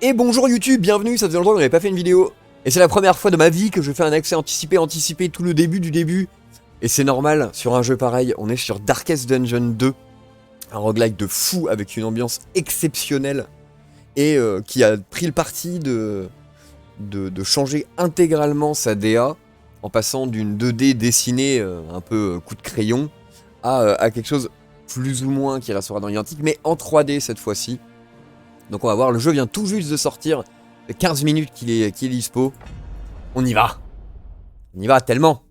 Et bonjour YouTube, bienvenue, ça faisait longtemps que j'avais pas fait une vidéo. Et c'est la première fois de ma vie que je fais un accès anticipé tout le début du début. Et c'est normal, sur un jeu pareil, on est sur Darkest Dungeon 2. Un roguelike de fou avec une ambiance exceptionnelle. Et qui a pris le parti de changer intégralement sa DA. En passant d'une 2D dessinée un peu coup de crayon à quelque chose plus ou moins qui restera dans l'identique, mais en 3D cette fois-ci. Donc on va voir, le jeu vient tout juste de sortir. Ça fait 15 minutes qu'il est dispo. On y va. On y va tellement.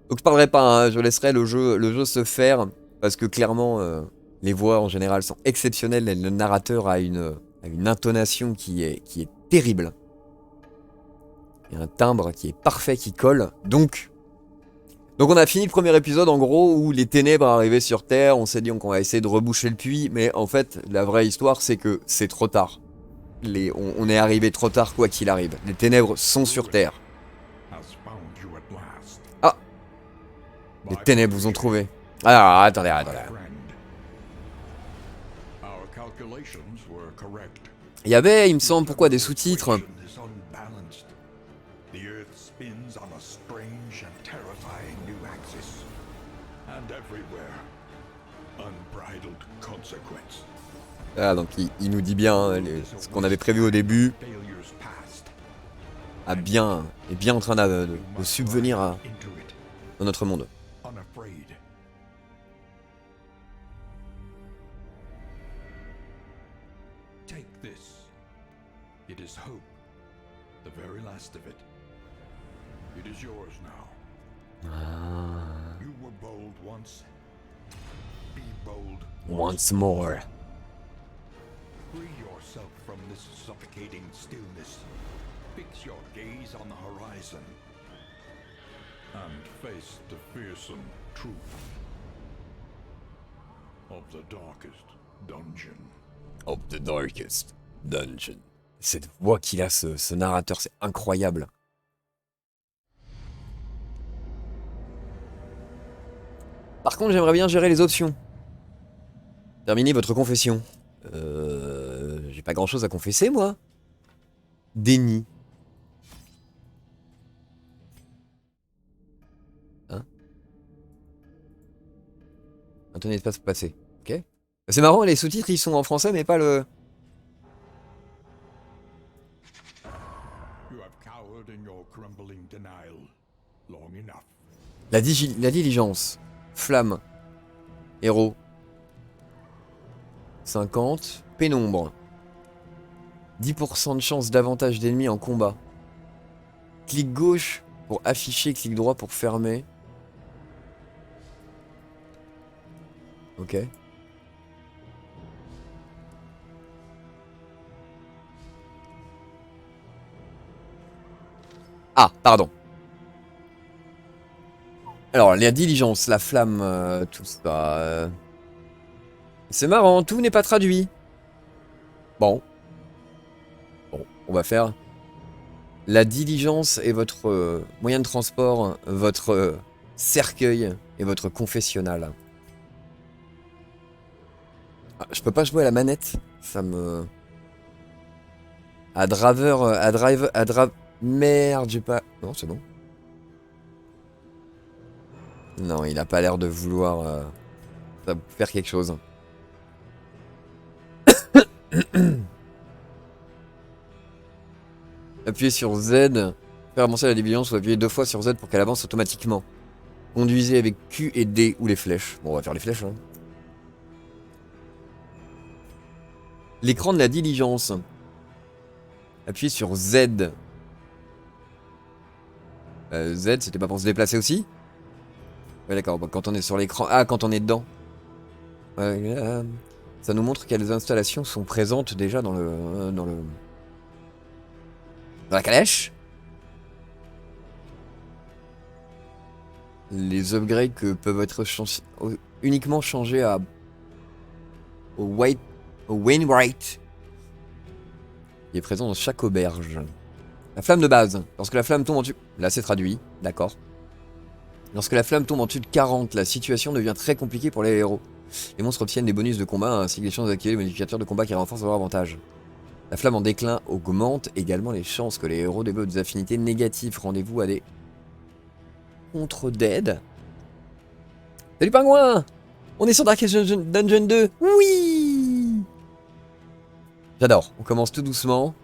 Donc je parlerai pas, hein, je laisserai le jeu se faire. Parce que clairement, les voix en général sont exceptionnelles. Et le narrateur a une intonation qui est terrible. Il y a un timbre qui est parfait, qui colle. Donc on a fini le premier épisode en gros où les ténèbres arrivaient sur Terre, on s'est dit qu'on va essayer de reboucher le puits, mais en fait la vraie histoire c'est que c'est trop tard. On est arrivé trop tard quoi qu'il arrive. Les ténèbres sont sur Terre. Ah, les ténèbres vous ont trouvé. Alors attendez. Il y avait, il me semble, pourquoi des sous-titres? Ah, donc il nous dit bien hein, ce qu'on avait prévu au début est bien en train de subvenir à notre monde. Take this. It is hope, the very last of it. It is yours now. You were bold once. Be bold Once more. Free yourself from this suffocating stillness. Fix your gaze on the horizon. And face the fearsome truth of the darkest dungeon. Of the Darkest Dungeon. Cette voix qu'il a, ce narrateur, c'est incroyable. Par contre, j'aimerais bien gérer les options. Terminez votre confession. J'ai pas grand chose à confesser, moi. Déni. Hein? Maintenez l'espace pour passer. Ok. C'est marrant, les sous-titres ils sont en français, mais pas le. La diligence. Flamme. Héros. 50. Pénombre. 10% de chance d'avantage d'ennemis en combat. Clic gauche pour afficher, clic droit pour fermer. Ok. Ah, pardon. Alors, la diligence, la flamme, tout ça. C'est marrant, tout n'est pas traduit. Bon, on va faire. La diligence est votre moyen de transport, votre cercueil et votre confessionnal. Ah, je peux pas jouer à la manette, ça me. À drive. Merde, j'ai pas. Non, c'est bon. Non, il a pas l'air de vouloir faire quelque chose. Appuyez sur Z. Faire avancer la diligence ou appuyez 2 fois sur Z pour qu'elle avance automatiquement. Conduisez avec Q et D ou les flèches. Bon, on va faire les flèches. Hein. L'écran de la diligence. Appuyez sur Z. Z, c'était pas pour se déplacer aussi? Ouais, d'accord. Bon, quand on est sur l'écran. Ah, quand on est dedans. Ça nous montre quelles installations sont présentes déjà dans dans la calèche. Les upgrades que peuvent être uniquement changés au Wainwright. Il est présent dans chaque auberge. La flamme de base. Lorsque la flamme tombe en dessus. Là c'est traduit. D'accord. Lorsque la flamme tombe en dessus de 40, la situation devient très compliquée pour les héros. Les monstres obtiennent des bonus de combat ainsi que les chances d'activer les modificateurs de combat qui renforcent leur avantage. La flamme en déclin augmente également les chances que les héros développent des affinités négatives. Rendez-vous à des contre-dead. Salut pingouin! On est sur Darkest Dungeon 2. Oui! J'adore. On commence tout doucement.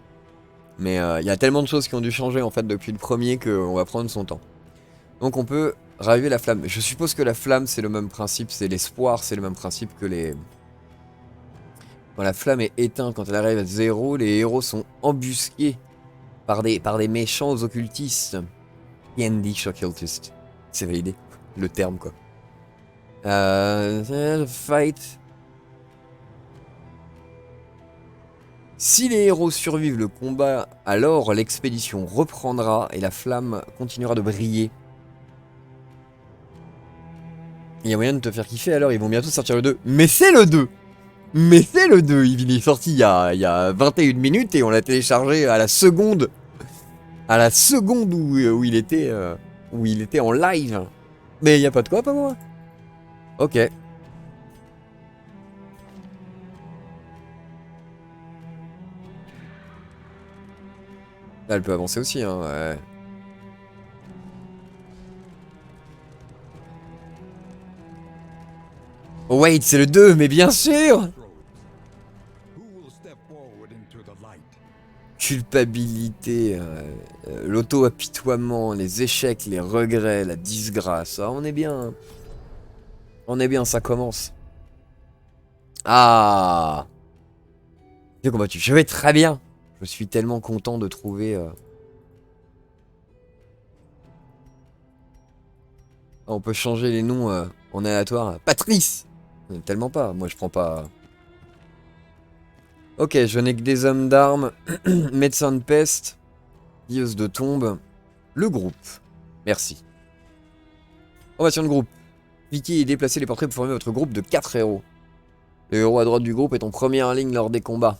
Mais il y a tellement de choses qui ont dû changer en fait depuis le premier qu'on va prendre son temps. Donc on peut raviver la flamme. Je suppose que la flamme c'est le même principe, c'est l'espoir, c'est le même principe que les... Quand la flamme est éteinte, quand elle arrive à 0, les héros sont embusqués par des méchants occultistes. Fiendish occultist. C'est validé, le terme quoi. Fight. Si les héros survivent le combat, alors l'expédition reprendra et la flamme continuera de briller. Il y a moyen de te faire kiffer alors, ils vont bientôt sortir le 2. Mais c'est le 2! Mais c'est le 2! Il est sorti il y a 21 minutes et on l'a téléchargé à la seconde. À la seconde où il était en live. Mais il n'y a pas de quoi, pas moi. Ok. Là, elle peut avancer aussi, hein, ouais. Oh wait, c'est le 2, mais bien sûr! Culpabilité, l'auto-apitoiement, les échecs, les regrets, la disgrâce. Ah, on est bien. On est bien, ça commence. Ah! Bien combattu. Je vais très bien. Je suis tellement content de trouver... Ah, on peut changer les noms en aléatoire. Patrice! Tellement pas. Moi, je prends pas... Ok, je n'ai que des hommes d'armes. Médecin de peste. Dieuse de tombe. Le groupe. Merci. Formation de groupe. Cliquez et déplacez les portraits pour former votre groupe de 4 héros. Le héros à droite du groupe est en première ligne lors des combats.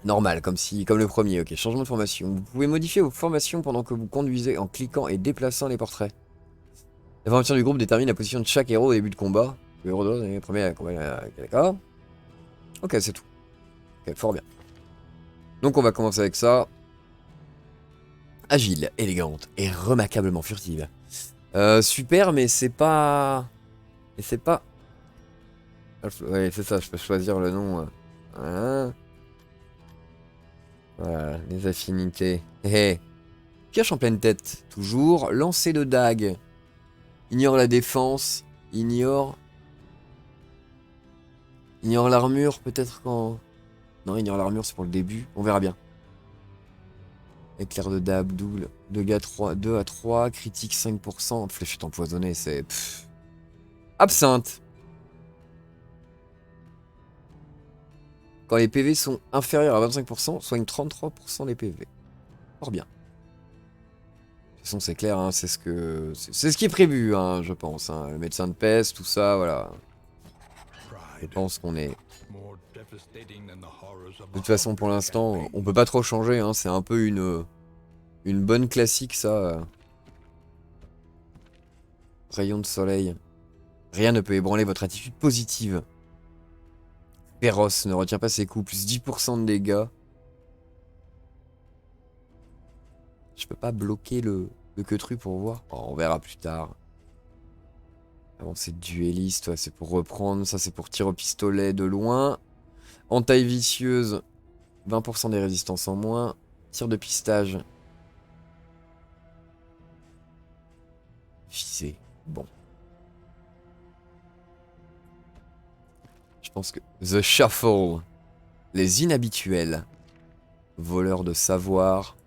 Normal, comme le premier. Ok, changement de formation. Vous pouvez modifier vos formations pendant que vous conduisez en cliquant et déplaçant les portraits. La formation du groupe détermine la position de chaque héros au début de combat. Le héros de droite est premier combat. D'accord. Ok, c'est tout. Ok, fort bien. Donc on va commencer avec ça. Agile, élégante et remarquablement furtive. Super, mais c'est pas... Et c'est pas... Ouais, c'est ça, je peux choisir le nom. Voilà. Voilà, les affinités. Hé. Pioche en pleine tête, toujours. Lancer de dague. Ignore la défense. Ignore l'armure, peut-être quand... Non, ignore l'armure, c'est pour le début. On verra bien. Éclair de dab, double. 2 à 3, critique 5%. Fléchette empoisonnée, c'est... Pff. Absinthe. Quand les PV sont inférieurs à 25%, soigne 33% des PV. Fort bien. De toute façon, c'est clair, hein, c'est ce qui est prévu, hein, je pense. Hein. Le médecin de peste, tout ça, voilà. Je pense qu'on est... De toute façon, pour l'instant, on peut pas trop changer. Hein, c'est un peu une bonne classique, ça. Rayon de soleil. Rien ne peut ébranler votre attitude positive. Féroce ne retient pas ses coups. Plus 10% de dégâts. Je peux pas bloquer le queutru pour voir. Oh, on verra plus tard. Avancée dueliste, ouais, c'est pour reprendre. Ça, c'est pour tir au pistolet de loin. Entaille vicieuse. 20% des résistances en moins. Tir de pistage. Visé. Bon. Je pense que... The Shuffle. Les inhabituels. Voleurs de savoir.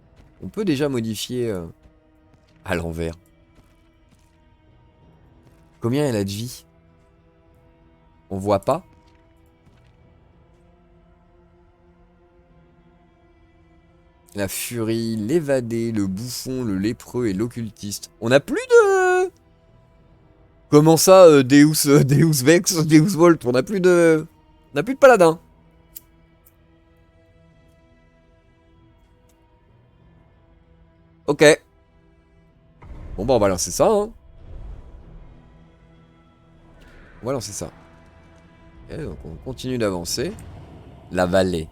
On peut déjà modifier à l'envers. Combien elle a de vie? On voit pas. La furie, l'évadé, le bouffon, le lépreux et l'occultiste. On a plus de... Comment ça, Deus Vex, Deus Volt? On a plus de... On a plus de paladin. Ok. Bon bah on va lancer ça, hein. On va lancer ça. Ok, donc on continue d'avancer. La vallée.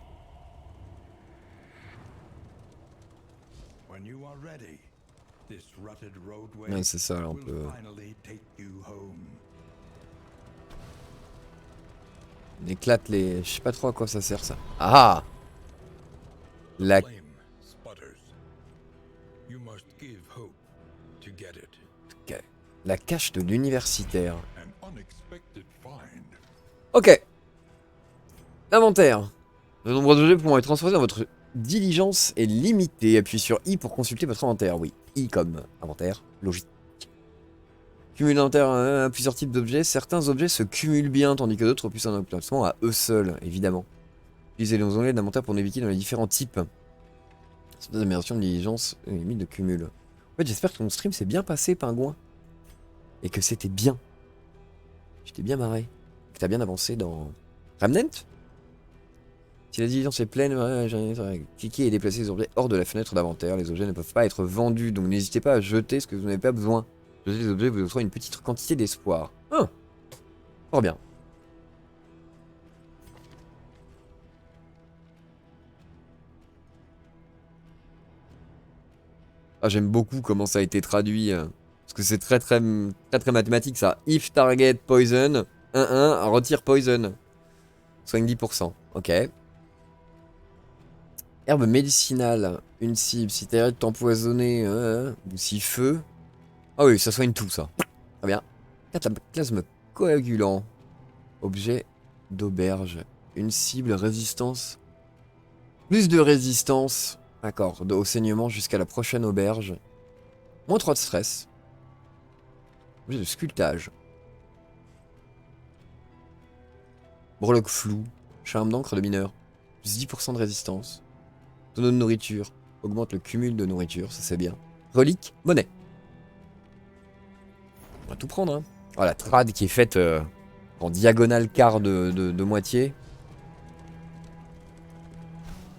When you are ready, this rutted roadway Ouais, c'est ça, là, on will peut... finally take you home. On éclate les... Je sais pas trop à quoi ça sert, ça. Ah! La... Flame sputters. You must give hope to get it. La cache de l'universitaire. An unexpected find. Ok. Inventaire. Le nombre d'objets pouvant être transférés dans votre diligence est limité. Appuyez sur I pour consulter votre inventaire. Oui, I comme inventaire. Logique. Cumul d'inventaire, plusieurs types d'objets. Certains objets se cumulent bien, tandis que d'autres poussent un emplacement à eux seuls, évidemment. Utilisez les onglets d'inventaire pour naviguer dans les différents types. Certaines améliorations de diligence et limite de cumul. En fait, j'espère que ton stream s'est bien passé, pingouin. Et que c'était bien. Je t'ai bien marré. Que t'as bien avancé dans... Remnant? Si la diligence est pleine, cliquez et déplacez les objets hors de la fenêtre d'inventaire. Les objets ne peuvent pas être vendus, donc n'hésitez pas à jeter ce que vous n'avez pas besoin. Jeter les objets vous offrira une petite quantité d'espoir. Ah, fort bien. Ah, j'aime beaucoup comment ça a été traduit. Parce que c'est très mathématique ça. If target poison, 1-1, retire poison. Soigne 10%. Ok. Herbe médicinale, une cible. Si t'as l'air de t'empoisonner, ou si feu. Ah oui, ça soigne tout ça. Très bien. Cataplasme coagulant. Objet d'auberge. Une cible, résistance. Plus de résistance. D'accord, au saignement jusqu'à la prochaine auberge. Moins 3 de stress. Objet de sculptage. Breloque flou. Charme d'encre de mineur. Plus 10% de résistance. Tonneau de nourriture. Augmente le cumul de nourriture, ça c'est bien. Relique, monnaie. On va tout prendre, hein. Oh, la trad qui est faite en diagonale quart de moitié.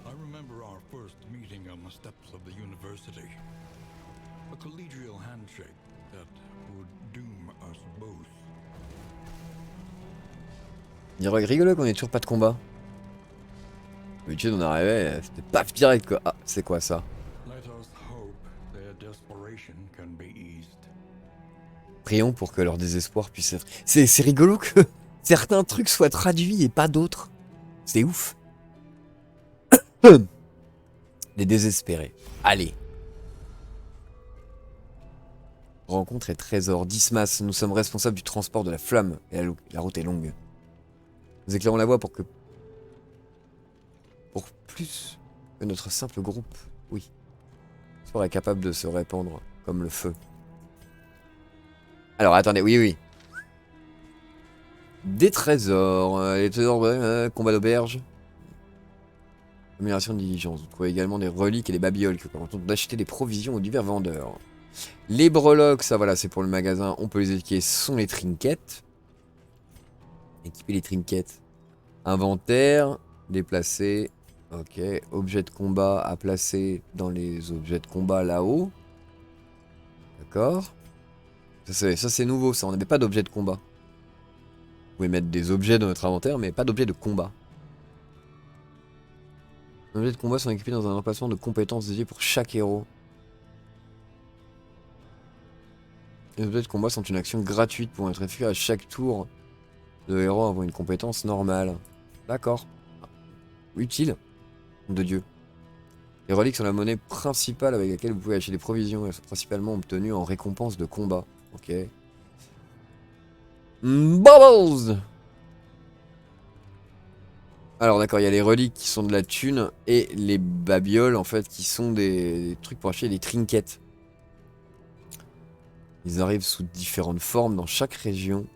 I remember our first meeting on the steps of the university. A collegial handshake that would doom us both. Il rigolo qu'on ait toujours pas de combat. D'habitude on arrivait, c'était paf direct quoi. Ah, c'est quoi ça? Let us hope their desperation can be eased. Prions pour que leur désespoir puisse être... C'est rigolo que certains trucs soient traduits et pas d'autres. C'est ouf. Les désespérés. Allez. Rencontre et trésor. Dismas, nous sommes responsables du transport de la flamme. Et la route est longue. Nous éclairons la voie pour plus que notre simple groupe. Oui. Le sport est capable de se répandre comme le feu. Alors attendez, oui. Des trésors. Les trésors, combat d'auberge. Amélioration de diligence. Vous trouvez également des reliques et des babioles qui permettent d'acheter des provisions aux divers vendeurs. Les breloques, ça voilà, c'est pour le magasin. On peut les équiper, ce sont les trinkets. Équiper les trinkets. Inventaire. Déplacer. Ok. Objet de combat à placer dans les objets de combat là-haut. D'accord. Ça c'est nouveau, ça. On n'avait pas d'objet de combat. Vous pouvez mettre des objets dans notre inventaire, mais pas d'objet de combat. Les objets de combat sont équipés dans un emplacement de compétences dédié pour chaque héros. Les objets de combat sont une action gratuite pouvant être effectuée à chaque tour. Le héros avoir une compétence normale. D'accord. Utile. De Dieu. Les reliques sont la monnaie principale avec laquelle vous pouvez acheter des provisions. Elles sont principalement obtenues en récompense de combat. Ok. Bubbles! Alors d'accord, il y a les reliques qui sont de la thune et les babioles en fait qui sont des trucs pour acheter des trinkets. Ils arrivent sous différentes formes dans chaque région.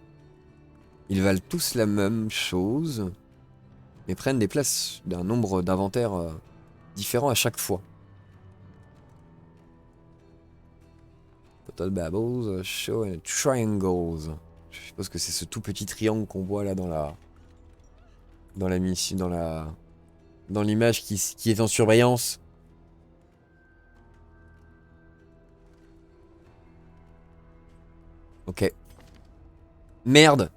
Ils valent tous la même chose, mais prennent des places d'un nombre d'inventaires différents à chaque fois. Total Babbles, Show and Triangles. Je suppose que c'est ce tout petit triangle qu'on voit là dans la mission, dans l'image qui est en surveillance. Ok. Merde.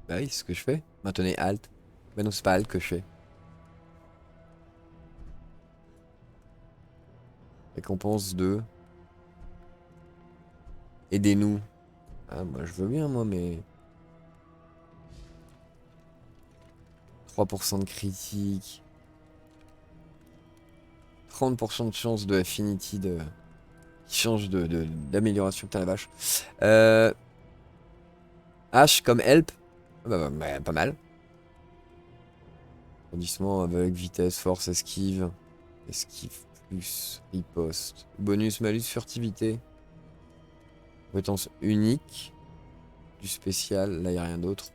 Bah oui, c'est ce que je fais. Maintenez Alt. Bah non, c'est pas Alt que je fais. Récompense de... Aidez-nous. Ah, moi je veux bien, moi, mais... 3% de critique. 30% de chance de Affinity de... qui change d'amélioration. Putain la vache. H comme help. Ah bah, pas mal. Grandissement avec vitesse, force, esquive. Esquive plus riposte. Bonus, malus, furtivité. Compétence unique. Du spécial. Là, y a rien d'autre.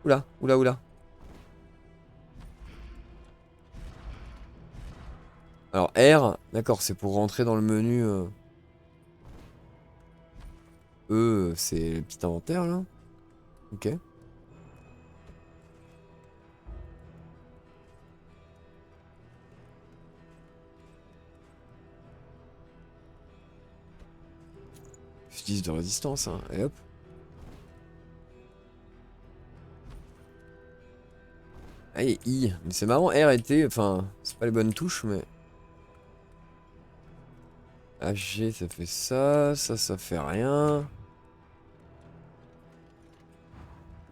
Oula, oula, oula. Alors R, d'accord, c'est pour rentrer dans le menu. E, c'est le petit inventaire là. Ok. Fusil de résistance, hein. Et hop. Ah, et I. Mais c'est marrant, R était. Enfin, c'est pas les bonnes touches, mais. HG, ça fait ça. Ça fait rien.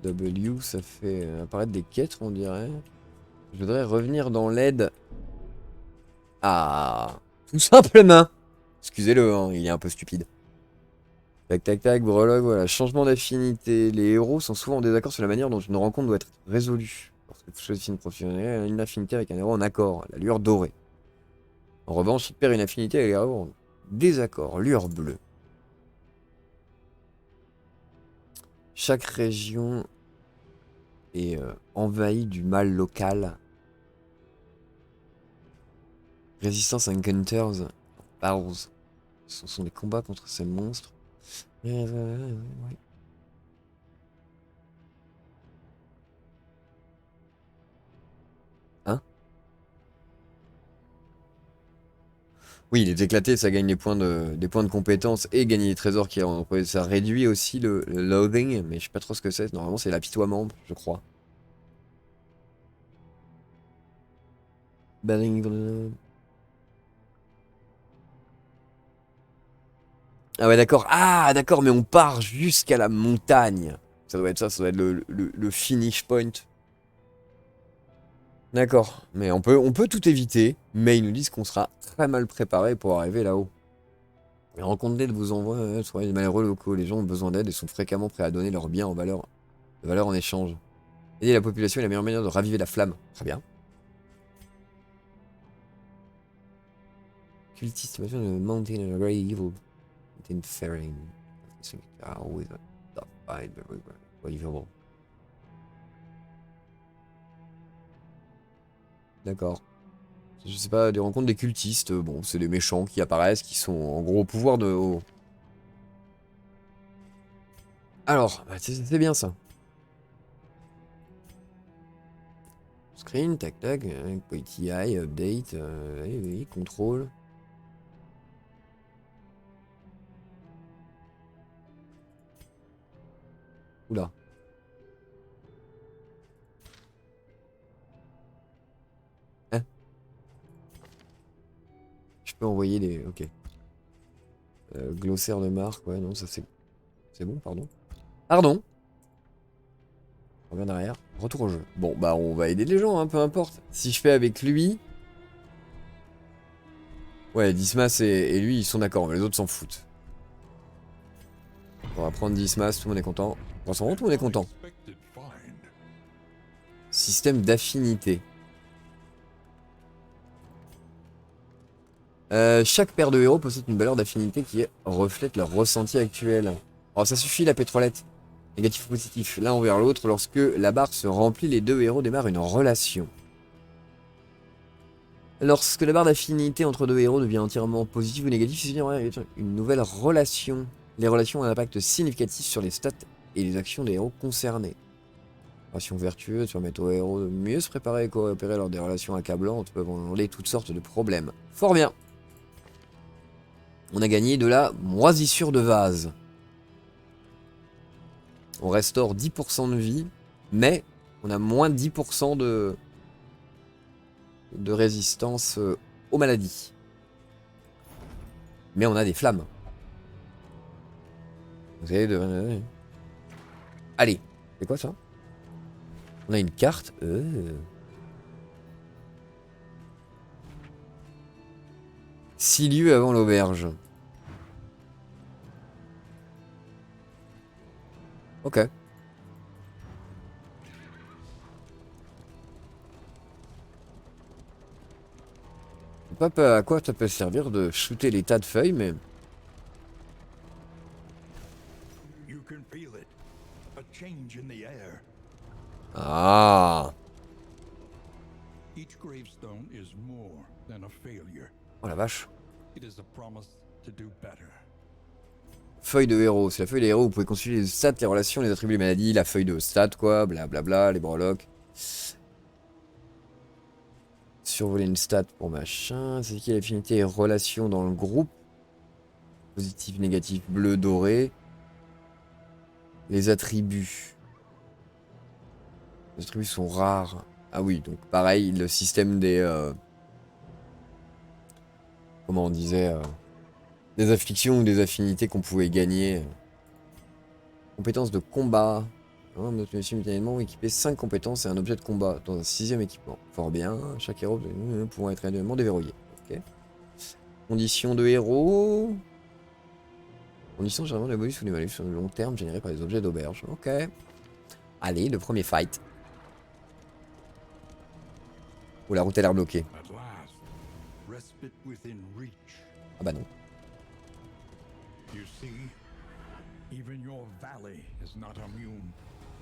W, ça fait apparaître des quêtes, on dirait. Je voudrais revenir dans l'aide. Ah, tout simplement. Excusez-le, hein, il est un peu stupide. Tac, tac, tac, breloque, voilà. Changement d'affinité. Les héros sont souvent en désaccord sur la manière dont une rencontre doit être résolue. Lorsque vous choisissez une professionnelle, une affinité avec un héros en accord, la lueur dorée. En revanche, il perd une affinité avec un héros en désaccord, lueur bleue. Chaque région est envahie du mal local. Résistance à Encounters, Battles. Ce sont des combats contre ces monstres. Ouais. Hein? Oui, il est éclaté, ça gagne des points de compétences et gagner des trésors ça réduit aussi le loathing, mais je sais pas trop ce que c'est. Normalement, c'est l'apitoiement, je crois. Ah ouais, d'accord. Ah, d'accord, mais on part jusqu'à la montagne. Ça doit être ça, ça doit être le finish point. D'accord. Mais on peut tout éviter, mais ils nous disent qu'on sera très mal préparé pour arriver là-haut. Les rencontres d'aide vous envoient sur les malheureux locaux. Les gens ont besoin d'aide et sont fréquemment prêts à donner leurs biens de valeur en échange. Aider la population est la meilleure manière de raviver la flamme. Très bien. Cultiste, de Mountain and Grey Evil. Mountain Faring. Always a tough fight, very believable. D'accord. Je sais pas, des rencontres des cultistes. Bon, c'est des méchants qui apparaissent, qui sont en gros au pouvoir de... Alors, bah, c'est bien ça. Screen, tac tac, PTI, update, oui, contrôle. Oula. Hein? Je peux envoyer des... Ok. Glossaire de marque, ouais, non, ça c'est... C'est bon, pardon. Pardon. On revient derrière. Retour au jeu. Bon, bah on va aider les gens, hein, peu importe. Si je fais avec lui... Ouais, Dismas et lui, ils sont d'accord, mais les autres s'en foutent. On va prendre Dismas, tout le monde est content. Pour l'instant, tout le monde est content. Système d'affinité. Chaque paire de héros possède une valeur d'affinité qui reflète leur ressenti actuel. Alors ça suffit la pétrolette. Négatif ou positif, l'un envers l'autre. Lorsque la barre se remplit, les deux héros démarrent une relation. Lorsque la barre d'affinité entre deux héros devient entièrement positive ou négative, c'est une nouvelle relation. Les relations ont un impact significatif sur les stats et les actions des héros concernés. Relation vertueuse permettent aux héros de mieux se préparer et coopérer lors des relations accablantes peuvent engendrer toutes sortes de problèmes. Fort bien. On a gagné de la moisissure de vase. On restaure 10% de vie, mais on a moins 10% de résistance aux maladies. Mais on a des flammes. Vous avez de... Allez, c'est quoi ça? On a une carte. 6 lieues avant l'auberge. Ok. Je sais pas à quoi ça peut servir de shooter les tas de feuilles, mais... You can feel it. A change in the air. Ah. Each gravestone is more than a failure. Oh la vache. It is a promise to do better. Feuille de héros. C'est la feuille des héros. Vous pouvez consulter les stats, les relations, les attributs, les maladies, la feuille de stats, quoi, blablabla, les breloques. Survoler une stat pour machin. C'est qui l'affinité et relation dans le groupe. Positif, négatif, bleu, doré. Les attributs. Les attributs sont rares. Ah oui, donc pareil, le système des... comment on disait des afflictions ou des affinités qu'on pouvait gagner. Compétences de combat. Notre mission simultanément équipé 5 compétences et un objet de combat dans un 6ème équipement. Fort bien, chaque héros pouvant être réellement déverrouillé. Ok. Conditions de héros. Conditions généralement de bonus ou des malus sur le long terme générés par les objets d'auberge. Ok. Allez, le premier fight. Oh, la route a l'air bloquée. At last, respite within reach. Ah bah non. You see, even your valley is not immune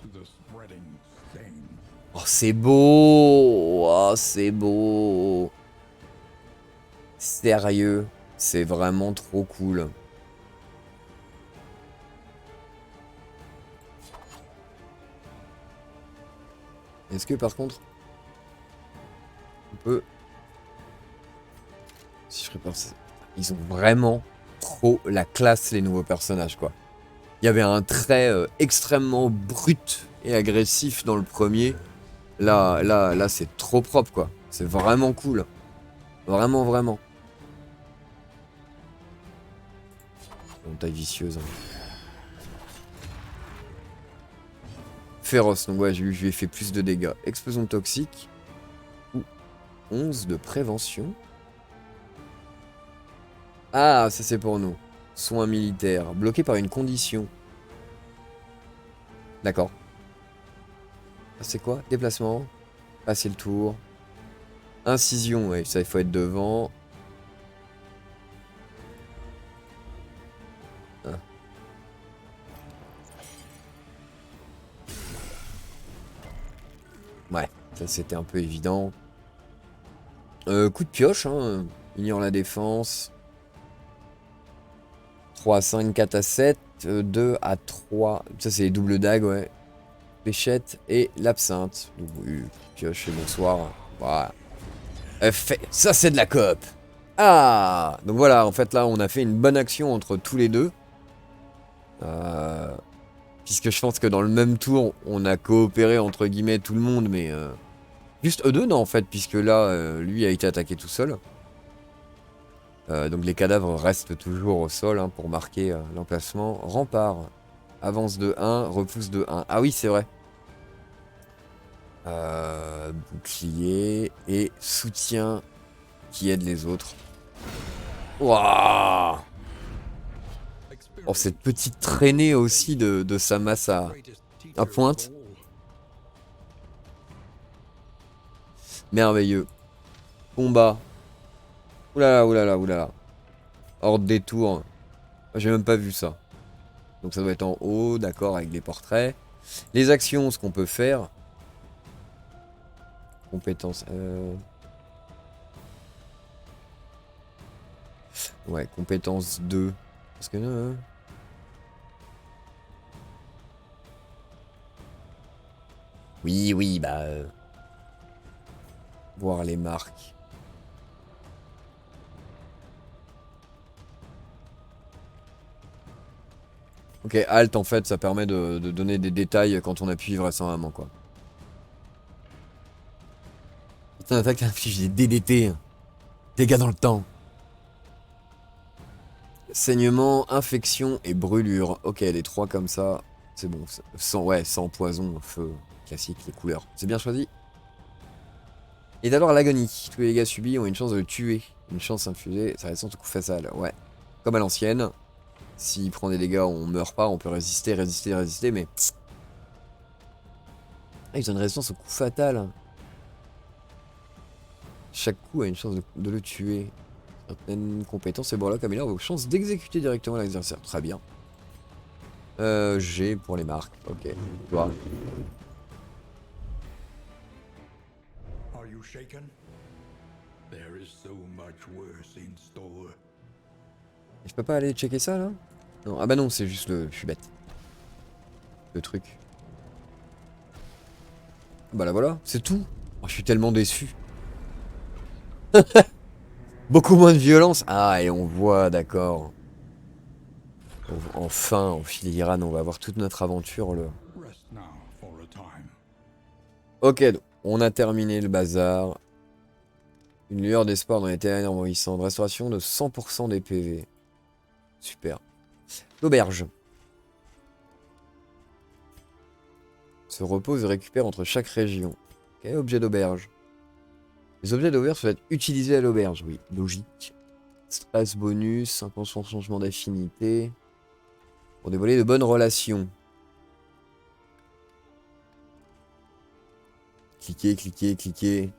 to the spreading stain. Oh, c'est beau. Oh, c'est beau. Sérieux. C'est vraiment trop cool. Est-ce que par contre... on peut... Si je prépare ça... Ils ont vraiment trop la classe, les nouveaux personnages, quoi. Il y avait un trait extrêmement brut et agressif dans le premier. Là, c'est trop propre, quoi. C'est vraiment cool. Vraiment, vraiment. Une taille vicieuse. Hein. Féroce, donc ouais, je lui ai fait plus de dégâts. Explosion toxique. Ou 11 de prévention. Ah, ça c'est pour nous. Soins militaires. Bloqué par une condition. D'accord. C'est quoi? Déplacement. Passer le tour. Incision, ouais, ça il faut être devant. Ah. Ouais, ça c'était un peu évident. Coup de pioche, hein. Ignore la défense. 3 à 5, 4 à 7, 2 à 3. Ça c'est les doubles dagues, ouais. Fléchette et l'absinthe. Donc oui, pioche et bonsoir. Voilà. Ça c'est de la coop. Ah. Donc voilà, en fait là on a fait une bonne action entre tous les deux. Puisque je pense que dans le même tour, on a coopéré entre guillemets tout le monde, mais... juste eux deux, non en fait, puisque là, lui a été attaqué tout seul. Donc les cadavres restent toujours au sol hein, pour marquer l'emplacement. Rempart. Avance de 1, repousse de 1. Ah oui, c'est vrai. Bouclier et soutien qui aide les autres. Waouh! Oh, cette petite traînée aussi de sa masse à pointe. Merveilleux. Combat. Oulala, oulala, oulala. Hors de détour. J'ai même pas vu ça. Donc ça doit être en haut, d'accord, avec les portraits. Les actions, ce qu'on peut faire. Compétences. Ouais, compétence 2. Parce que non. Oui, oui, bah. Voir les marques. Ok, Alt en fait, ça permet de donner des détails quand on appuie vraisemblablement quoi. Putain, attaque inflige des DDT. Dégâts dans le temps. Saignement, infection et brûlure. Ok, les trois comme ça, c'est bon. Sans, ouais, sans poison, feu, classique, les couleurs. C'est bien choisi. Et d'abord l'agonie. Tous les dégâts subis ont une chance de le tuer. Une chance infligée, ça résiste au coup fatal. Ouais. Comme à l'ancienne. S'il prend des dégâts, on meurt pas, on peut résister, mais... Ah, ils ont une résistance au coup fatal. Chaque coup a une chance de le tuer. Certaines compétences et Borlock améliorent vos chances d'exécuter directement l'adversaire. Très bien. G pour les marques. Ok. Toi. Are you shaken? There is so much worse in store. Je peux pas aller checker ça là? Non. Ah bah non, c'est juste le... Je suis bête. Le truc. Bah là voilà, c'est tout. Oh, je suis tellement déçu. Beaucoup moins de violence. Ah, et on voit, d'accord. Enfin, en filigrane, on va avoir toute notre aventure. Rest now for a time. Ok, donc, on a terminé le bazar. Une lueur d'espoir dans les ténèbres envahissantes. Restauration de 100% des PV. Super. L'auberge. Se repose et récupère entre chaque région. Ok, objet d'auberge. Les objets d'auberge peuvent être utilisés à l'auberge, oui, logique. Stress bonus, 50% changement d'affinité. Pour dévoiler de bonnes relations. Cliquez, cliquez, cliquez.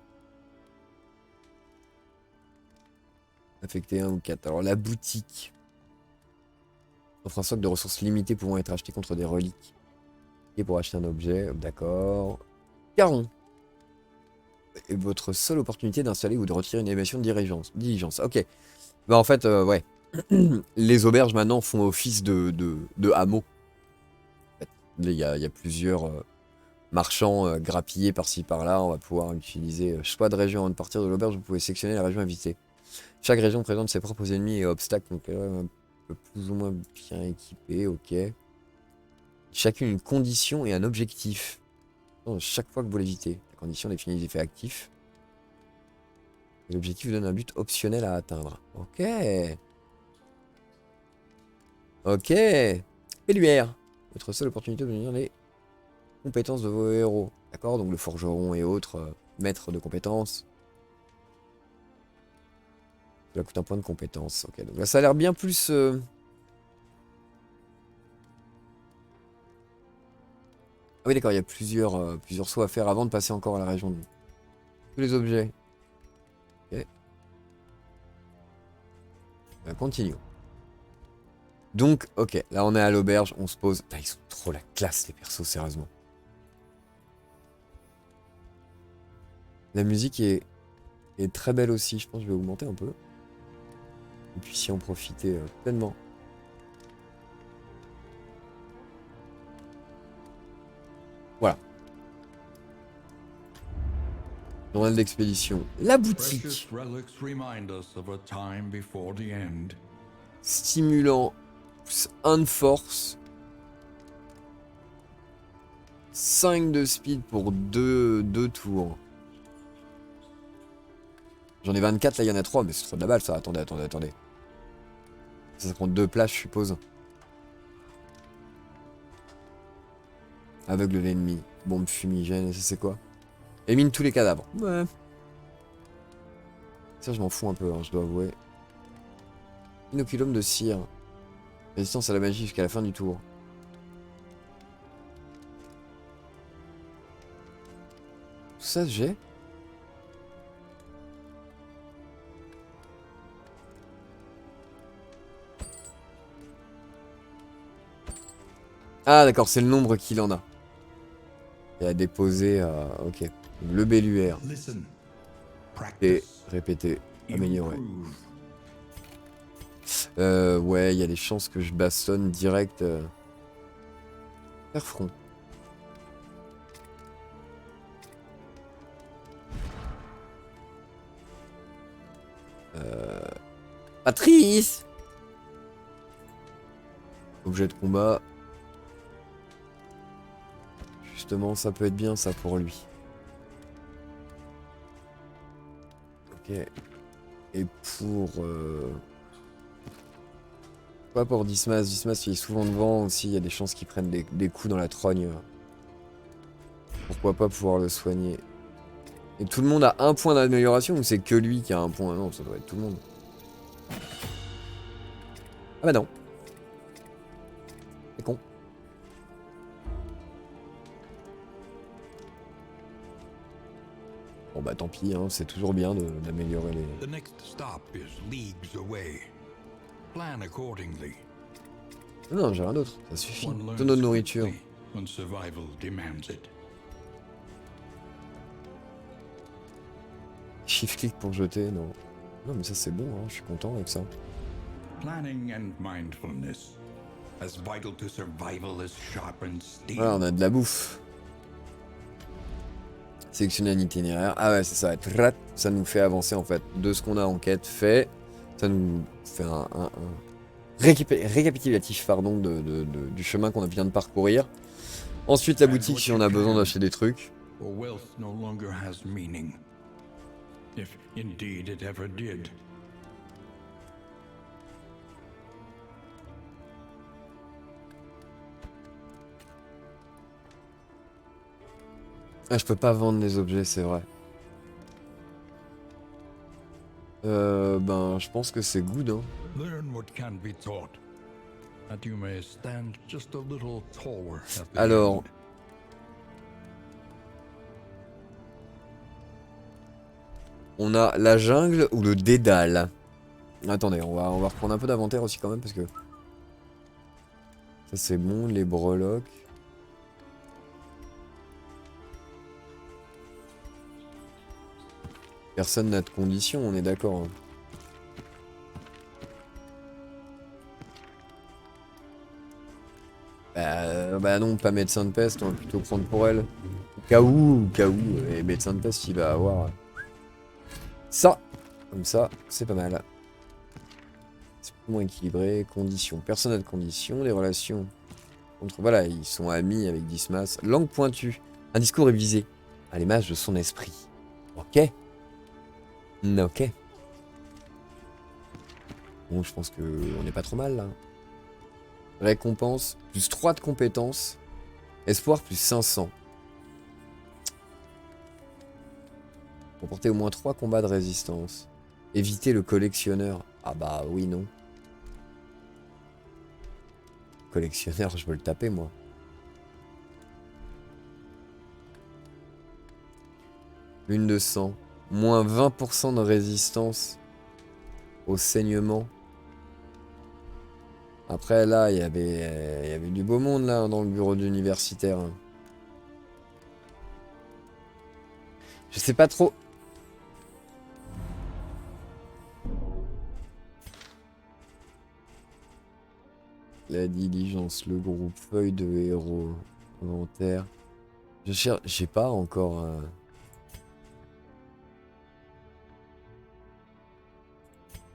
Affecter 1 ou 4. Alors la boutique offre un stock de ressources limitées pouvant être achetées contre des reliques. Et pour acheter un objet, d'accord. Caron. Et votre seule opportunité d'installer ou de retirer une émission de diligence. Ok. Bah en fait, ouais. Les auberges maintenant font office de hameaux. En fait, il y a plusieurs marchands grappillés par-ci par-là. On va pouvoir utiliser choix de région avant de partir de l'auberge. Vous pouvez sélectionner la région à visiter. Chaque région présente ses propres ennemis et obstacles. Donc un peu plus ou moins bien équipé. Ok. Chacune une condition et un objectif. Chaque fois que vous l'évitez. La condition définit les effets actifs. L'objectif vous donne un but optionnel à atteindre. Ok. Ok. Péluère. Votre seule opportunité de devenir les compétences de vos héros. D'accord, donc le forgeron et autres maîtres de compétences. Cela coûte un point de compétence. Ok, donc là ça a l'air bien plus... Ah oui d'accord, il y a plusieurs sauts à faire avant de passer encore à la région de... Tous les objets. Ok. Continue. Donc, ok, là on est à l'auberge, on se pose... Putain, ils sont trop la classe les persos, sérieusement. La musique est très belle aussi, je pense que je vais augmenter un peu. Et puis si en profiter pleinement. Voilà. Journal d'expédition. La boutique. Precious relics remind us of a time before the end. Stimulant. Plus 1 de force. 5 de speed pour 2 tours. J'en ai 24, là il y en a 3, mais c'est trop de la balle ça. Attendez. Ça prend 2 places, je suppose. Aveugle l'ennemi. Bombe fumigène, ça c'est quoi? Élimine tous les cadavres. Ouais. Ça je m'en fous un peu, hein, je dois avouer. Inoculum de cire. Résistance à la magie jusqu'à la fin du tour. Tout ça j'ai. Ah d'accord, c'est le nombre qu'il en a. Et à déposer à... Ok. Le belluaire. Listen. Et Practice. répéter. Améliorer. Improve. Ouais, il y a des chances que je bastonne direct. Faire front. Patrice. Objet de combat. justement, ça peut être bien ça pour lui. Ok. Et pour... Pas pour Dismas. Dismas il est souvent devant aussi, il y a des chances qu'il prenne des coups dans la trogne. Pourquoi pas pouvoir le soigner. Et tout le monde a un point d'amélioration ou c'est que lui qui a un point? Non, ça doit être tout le monde. Ah bah non. C'est con. Bon bah tant pis, hein, c'est toujours bien d'améliorer les... The next stop is leagues away. Plan accordingly. Non, j'ai rien d'autre, ça suffit. One learns Tonneau de nourriture. quickly when survival demands it. Shift-click pour jeter, non. Non mais ça c'est bon, hein, je suis content avec ça. Planning and mindfulness, as vital to survival as sharpened steel. Voilà, on a de la bouffe. Sélectionner un itinéraire. Ah ouais, c'est ça. Ça nous fait avancer en fait. De ce qu'on a en quête fait, ça nous fait un récapitulatif pardon, du chemin qu'on vient de parcourir. Ensuite, la boutique si on a besoin d'acheter des trucs. For wealth no longer has meaning, if indeed it ever did. Ah, je peux pas vendre les objets, c'est vrai. Ben, je pense que c'est good, hein. Learn what can be taught, that you may stand just a little taller at the Alors, end. on a la jungle ou le dédale. Attendez, on va reprendre un peu d'inventaire aussi quand même parce que... Ça c'est bon, les breloques. Personne n'a de conditions, on est d'accord. Hein. Bah non, pas médecin de peste, on va plutôt prendre pour elle. Au cas où, et médecin de peste il va avoir... Ça. Comme ça, c'est pas mal. C'est plus moins équilibré. Conditions. Personne n'a de conditions. Les relations. Contre, voilà, ils sont amis avec Dismas. Langue pointue. Un discours révisé. À l'image de son esprit. Ok. Ok. Bon, je pense que on n'est pas trop mal là. Récompense. Plus 3 de compétences. Espoir plus 500. Remporter au moins 3 combats de résistance. Éviter le collectionneur. Ah bah oui, non. Collectionneur, je veux le taper moi. Lune de sang. Moins 20% de résistance au saignement. Après là, il y avait du beau monde là dans le bureau d'universitaire. Je sais pas trop. La diligence, le groupe, feuille de héros, inventaire. Je cherche, j'ai pas encore.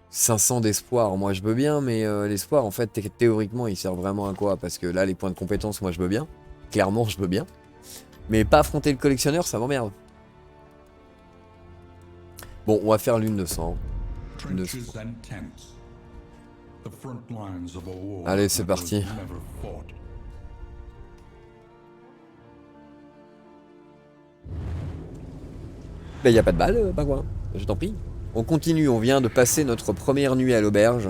500 d'espoir, moi je veux bien, mais l'espoir en fait théoriquement il sert vraiment à quoi? Parce que là les points de compétence moi je veux bien, clairement je veux bien, mais pas affronter le collectionneur ça m'emmerde. Bon on va faire l'une de 100. Allez c'est parti. Bah y a pas de balle, pingouin, je t'en prie. On continue, on vient de passer notre première nuit à l'auberge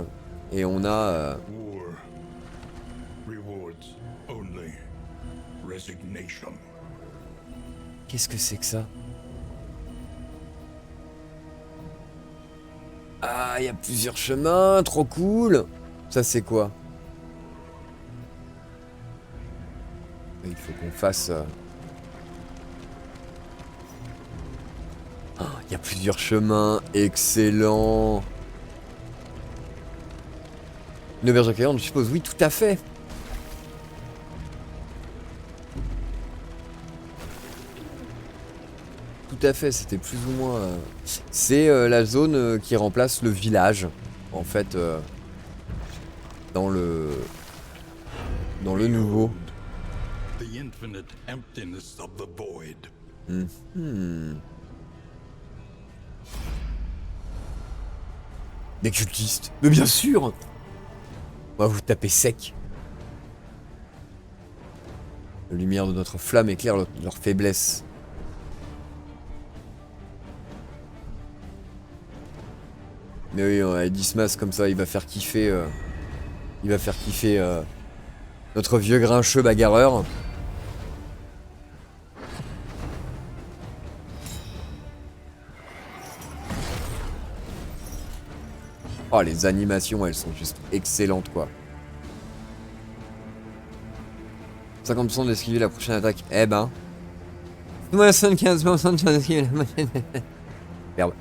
et on a... Qu'est-ce que c'est que ça? Ah, il y a plusieurs chemins, trop cool. Ça c'est quoi? Il faut qu'on fasse... Il y a plusieurs chemins, excellent. Une auberge accueillante, je suppose, oui, tout à fait. Tout à fait, c'était plus ou moins... C'est la zone qui remplace le village, en fait, dans le nouveau. The infinite emptiness of the void. Des cultistes. Mais bien sûr. On va vous taper sec. La lumière de notre flamme éclaire leur faiblesse. Mais oui, on a Dismas comme ça, il va faire kiffer. Il va faire kiffer notre vieux grincheux bagarreur. Oh, les animations, elles sont juste excellentes, quoi. 50% d'esquiver la prochaine attaque. Eh ben. 75% d'esquiver la prochaine attaque. Verbe.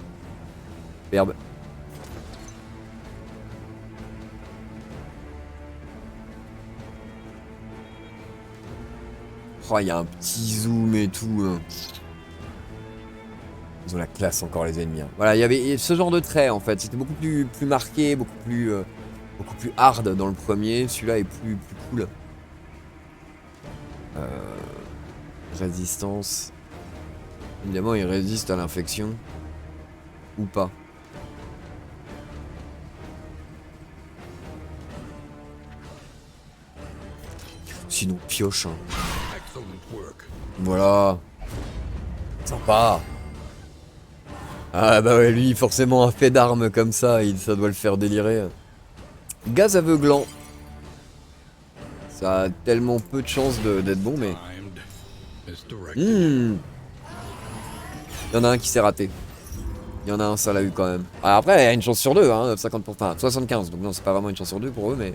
Verbe. Oh, il y a un petit zoom et tout. Ils ont la classe encore, les ennemis. Hein. Voilà, il y avait ce genre de trait en fait. C'était beaucoup plus marqué, beaucoup plus hard dans le premier. Celui-là est plus cool. Résistance. Évidemment, il résiste à l'infection. Ou pas. Sinon, pioche. Hein. Voilà. Sympa. Ah bah ouais, lui, forcément, un fait d'armes comme ça, ça doit le faire délirer. Gaz aveuglant. Ça a tellement peu de chances d'être bon, mais... Il y en a un qui s'est raté. Il y en a un, ça l'a eu quand même. Ah, après, il y a une chance sur deux, hein, 50%, enfin 75, donc non, c'est pas vraiment une chance sur deux pour eux, mais...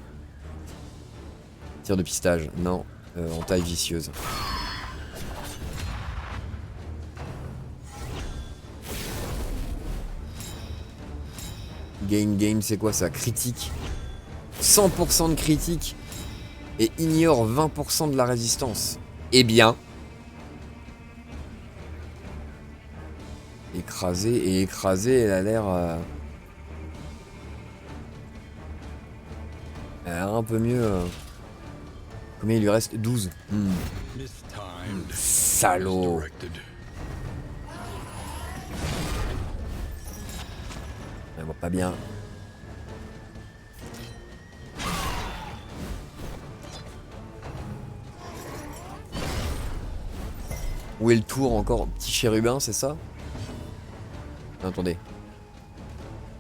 Tir de pistage, non. Entaille vicieuse. Gain, c'est quoi ça? Critique. 100% de critique. Et ignore 20% de la résistance. Eh bien. Écrasé, elle a l'air... Elle a l'air un peu mieux... Combien il lui reste? 12. Salaud. Elle voit pas bien. Où est le tour encore? Petit chérubin, c'est ça? Non, attendez.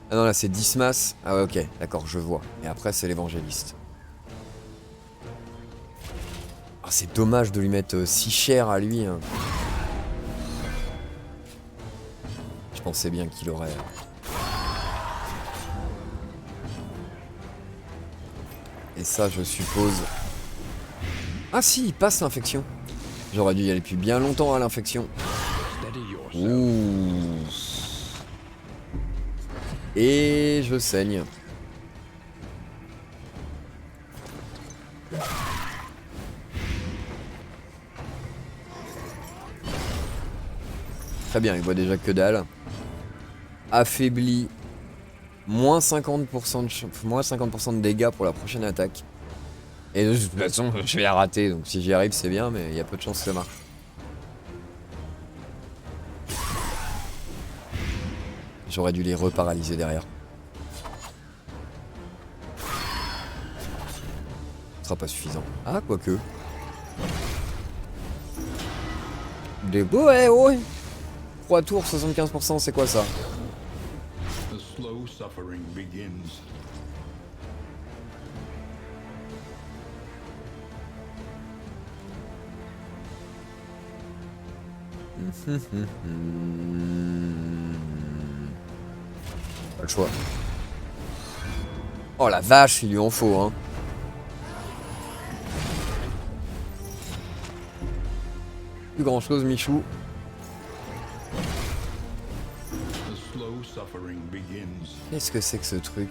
Ah non, là c'est Dismas. Ah ouais, ok, d'accord, je vois. Et après c'est l'évangéliste. Ah, c'est dommage de lui mettre si cher à lui. Hein. Je pensais bien qu'il aurait... Et ça, je suppose... Ah si, il passe l'infection. J'aurais dû y aller depuis bien longtemps à l'infection. Ouh. Et je saigne. Très bien, il voit déjà que dalle. Affaibli. Moins 50% de dégâts pour la prochaine attaque. Et de toute façon, je vais la rater. Donc si j'y arrive, c'est bien, mais il y a peu de chances que ça marche. J'aurais dû les reparalyser derrière. Ce sera pas suffisant. Ah, quoique. Des beaux, ouais. 3 tours, 75%, c'est quoi ça? The slow suffering begins. Pas le choix. Oh la vache, il lui en faut, hein. Plus grand chose, Michou. Qu'est-ce que c'est que ce truc?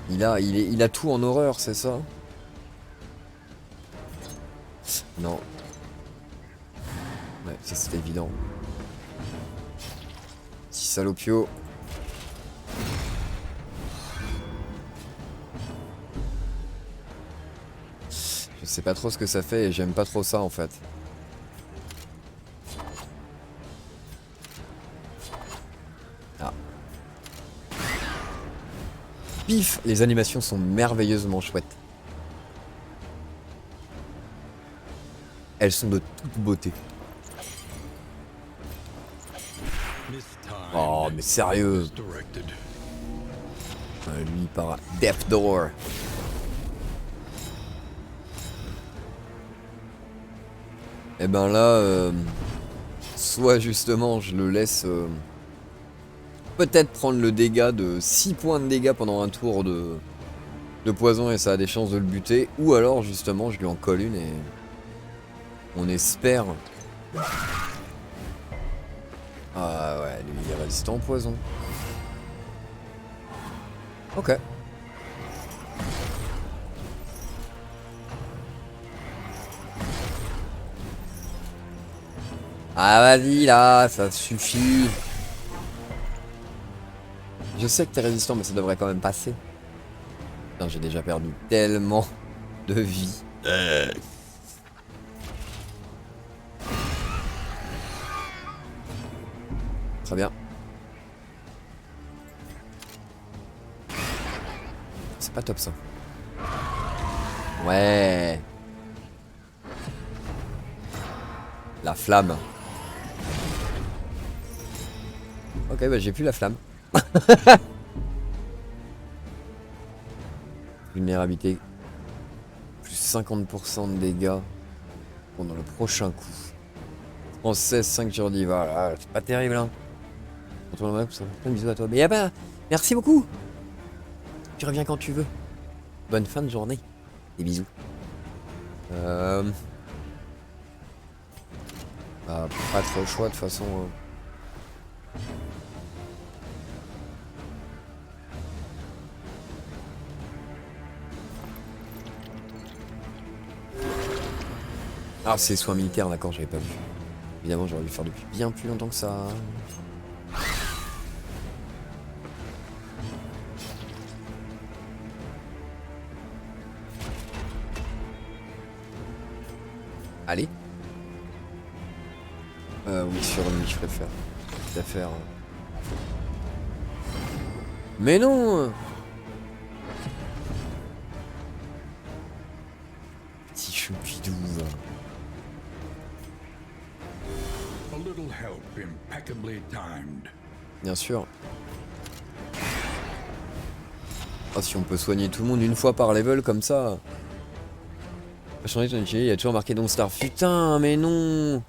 Il a tout en horreur, c'est ça? Non. Ouais, ça c'était évident. Petit salopio. Je sais pas trop ce que ça fait et j'aime pas trop ça en fait. Ah. Pif, les animations sont merveilleusement chouettes. Elles sont de toute beauté. Oh mais sérieux. Lui par Death Door. Et ben là, soit justement je le laisse peut-être prendre le dégât de 6 points de dégâts pendant un tour de poison et ça a des chances de le buter, ou alors justement je lui en colle une et on espère. Ah ouais, lui il est résistant au poison. Ok. Ah vas-y là, ça suffit. Je sais que t'es résistant mais ça devrait quand même passer. Putain, j'ai déjà perdu tellement de vie. Très bien. C'est pas top ça. Ouais. La flamme. Ok, bah j'ai plus la flamme. Vulnérabilité. Plus 50% de dégâts pendant le prochain coup. En 16, 5 sur 10. Voilà, c'est pas terrible hein. Retourne le ça fait bisous à toi. Mais y'a pas. Merci beaucoup. Tu reviens quand tu veux. Bonne fin de journée. Des bisous. Bah, pas trop le choix de toute façon. Ah, c'est soins militaires, d'accord, j'avais pas vu. Évidemment, j'aurais dû le faire depuis bien plus longtemps que ça. Allez. Oui, sur lui, je préfère. Quitte à faire. Mais non! Petit choupidou. A little help impeccably timed. Bien sûr. Oh, si on peut soigner tout le monde une fois par level comme ça. Pas changer ton utilité, il y a toujours marqué Don't Starve. Putain, mais non!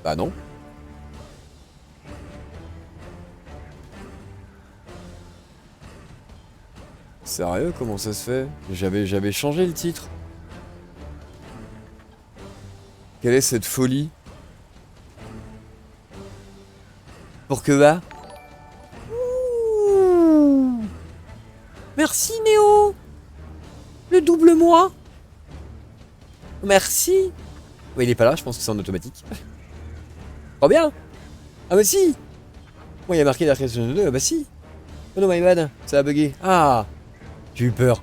Bah non. Sérieux, comment ça se fait? J'avais changé le titre. Quelle est cette folie? Pour que va? Ouh. Merci Néo. Le double moi. Merci. Ouais, il est pas là, je pense que c'est en automatique. Oh bien. Ah bah si. Moi il y a marqué Dark Souls 2, ah bah si. Oh non my bad, ça a bugué. Ah. J'ai eu peur.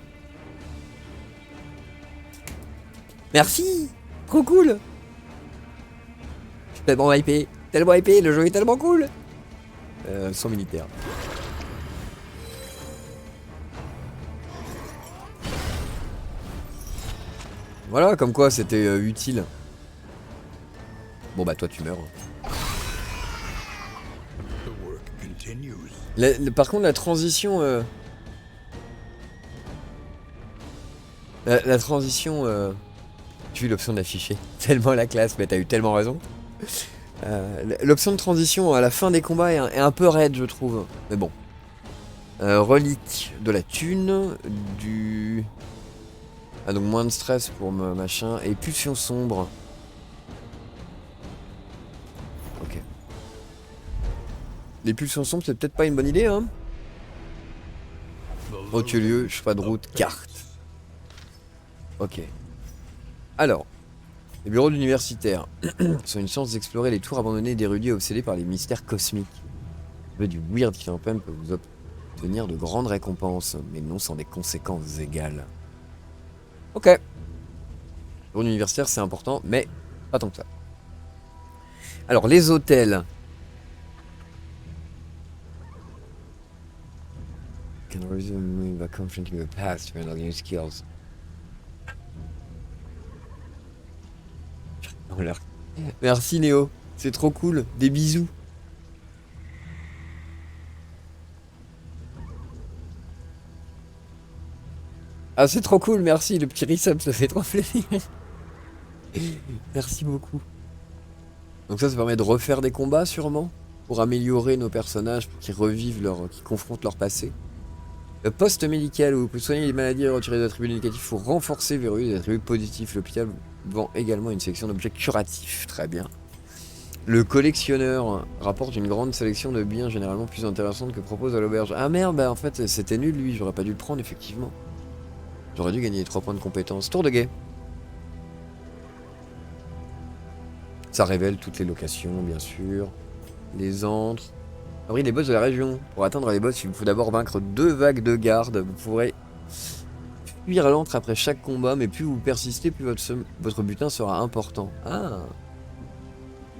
Merci. Trop cool. Je suis tellement hypé. Tellement hypé, le jeu est tellement cool. Son militaire. Voilà, comme quoi c'était utile. Bon bah toi tu meurs. Par contre la transition... La transition... Tu as l'option d'afficher. Tellement la classe, mais t'as eu tellement raison. L'option de transition à la fin des combats est un peu raide je trouve. Mais bon. Relique de la thune. Du... Ah donc moins de stress pour machin. Et pulsion sombre. Ok. Les pulsions sombres c'est peut-être pas une bonne idée hein. Autre lieu, choix de route, carte. Ok. Alors. Les bureaux d'universitaires sont une chance d'explorer les tours abandonnées d'érudits obsédés par les mystères cosmiques. Le jeu du Weird Campaign peut vous obtenir de grandes récompenses, mais non sans des conséquences égales. Ok. Pour une universitaire, c'est important, mais pas tant que ça. Alors, les hôtels. Can resume by confronting the past and new skills. Merci Néo, c'est trop cool. Des bisous. Ah, c'est trop cool, merci. Le petit resub, ça fait trop plaisir. Merci beaucoup. Donc ça permet de refaire des combats sûrement, pour améliorer nos personnages, pour qu'ils revivent qu'ils confrontent leur passé. Le poste médical où vous pouvez soigner les maladies et retirer des attributs négatifs, il faut renforcer, verrouiller les attributs positifs. L'hôpital vend également une section d'objets curatifs, très bien. Le collectionneur rapporte une grande sélection de biens généralement plus intéressantes que propose à l'auberge. Ah merde, bah en fait c'était nul lui, j'aurais pas dû le prendre effectivement. J'aurais dû gagner 3 points de compétence. Tour de guet. Ça révèle toutes les locations, bien sûr. Les antres. Abri les boss de la région. Pour atteindre les boss, il vous faut d'abord vaincre 2 vagues de garde. Vous pourrez fuir l'antre après chaque combat, mais plus vous persistez, plus votre butin sera important. Ah.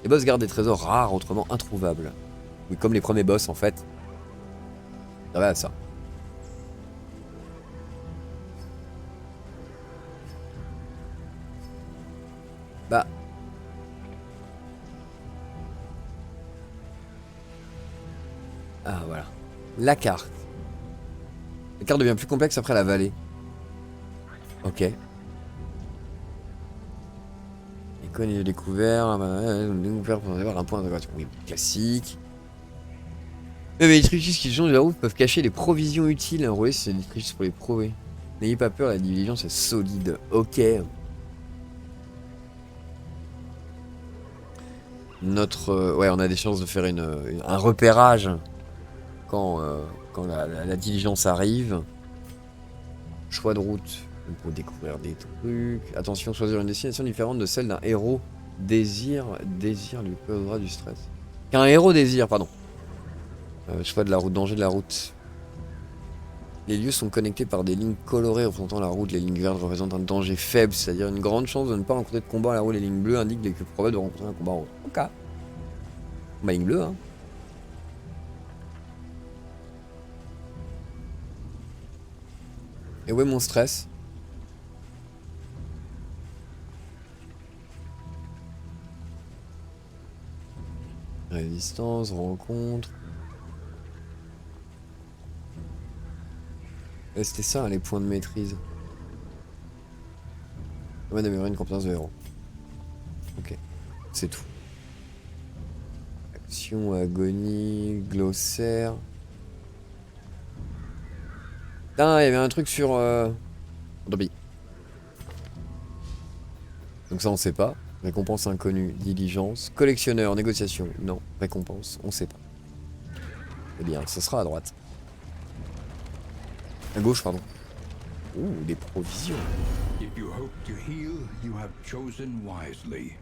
Les boss gardent des trésors rares, autrement introuvables. Oui, comme les premiers boss en fait. Ça va à ça. Bah. Ah voilà. La carte. La carte devient plus complexe après la vallée. Ok. Icône et découvert. Découvert pour avoir un point d'intégration. Oui, classique. Les trichus qui changent de la route peuvent cacher les provisions utiles. Enrôler c'est des trichus pour les prouver. N'ayez pas peur, la diligence est solide. Ok. Ouais, on a des chances de faire un repérage quand la diligence arrive. Choix de route pour découvrir des trucs. Attention, choisir une destination différente de celle d'un héros. Désir lui causera du stress. Qu'un héros désire, pardon. Choix de la route, danger de la route. Les lieux sont connectés par des lignes colorées représentant la route. Les lignes vertes représentent un danger faible, c'est-à-dire une grande chance de ne pas rencontrer de combat à la route. Les lignes bleues indiquent les plus probables de rencontrer un combat en route. Ok. Bah, ligne bleue, hein. Et où est mon stress? Résistance, rencontre. Ouais, c'était ça, hein, les points de maîtrise. Ouais, d'améliorer une compétence de héros. Ok, c'est tout. Action, agonie, glossaire. Putain, il y avait un truc sur... Dobby. Donc ça, on sait pas. Récompense inconnue, diligence. Collectionneur, négociation. Non, récompense, on sait pas. Eh bien, ce sera à droite. À gauche, pardon. Ouh, des provisions. If you hope to heal, you have chosen wisely.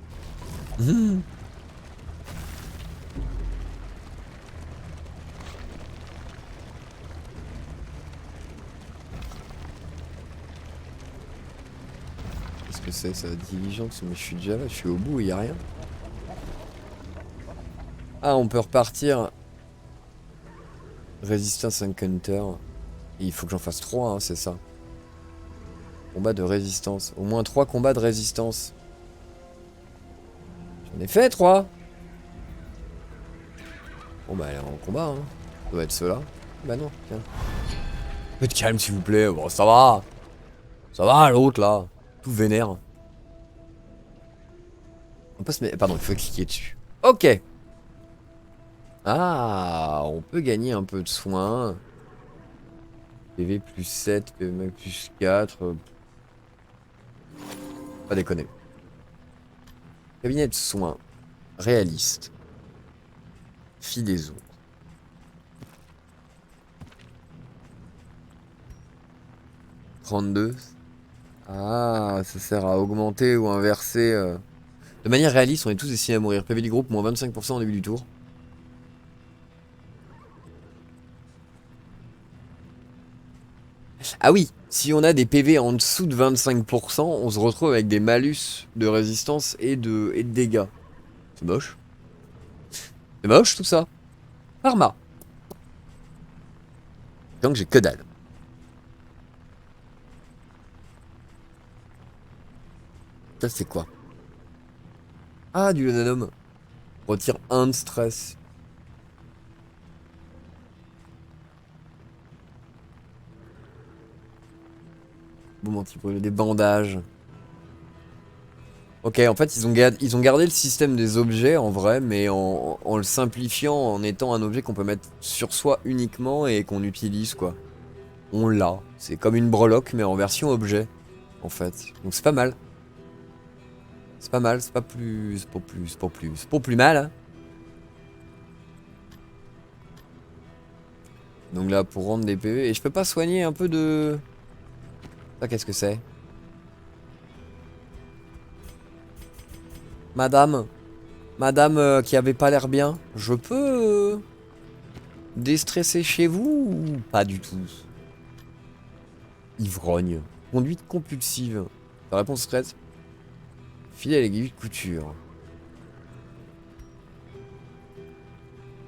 Qu'est-ce que c'est ça? Diligence, mais je suis déjà là, je suis au bout, il y a rien. Ah, on peut repartir. Résistance Encounter. Et il faut que j'en fasse 3, hein, c'est ça. Combat de résistance. Au moins 3 combats de résistance. J'en ai fait 3. Bon bah elle est en combat, hein. Ça doit être ceux-là. Bah non, tiens. Un peu de calme s'il vous plaît. Bon, ça va. Ça va l'autre là. Tout vénère. On peut se mettre... Pardon, il faut cliquer dessus. Ok. Ah, on peut gagner un peu de soins. PV plus 7, PV plus 4. Pas déconner. Cabinet de soins. Réaliste. Fille des eaux. 32. Ah, ça sert à augmenter ou inverser. De manière réaliste, on est tous destinés à mourir. PV du groupe, moins 25% au début du tour. Ah oui, si on a des PV en dessous de 25%, on se retrouve avec des malus de résistance et de dégâts. C'est moche. C'est moche tout ça. Karma. Donc j'ai que dalle. Ça c'est quoi? Ah, du laudanum. Retire 1 de stress. Bon, anti-brûlé, des bandages. Ok, en fait, ils ont gardé le système des objets en vrai, mais en le simplifiant, en étant un objet qu'on peut mettre sur soi uniquement et qu'on utilise, quoi. On l'a. C'est comme une breloque, mais en version objet, en fait. Donc c'est pas mal. C'est pas mal, c'est pas plus... C'est pas plus mal, hein. Donc là, pour rendre des PV... Et je peux pas soigner un peu de... Ça, qu'est-ce que c'est? Madame, qui avait pas l'air bien, je peux déstresser chez vous ou pas du tout? Ivrogne. Conduite compulsive. La réponse serait filer à l'aiguille de couture.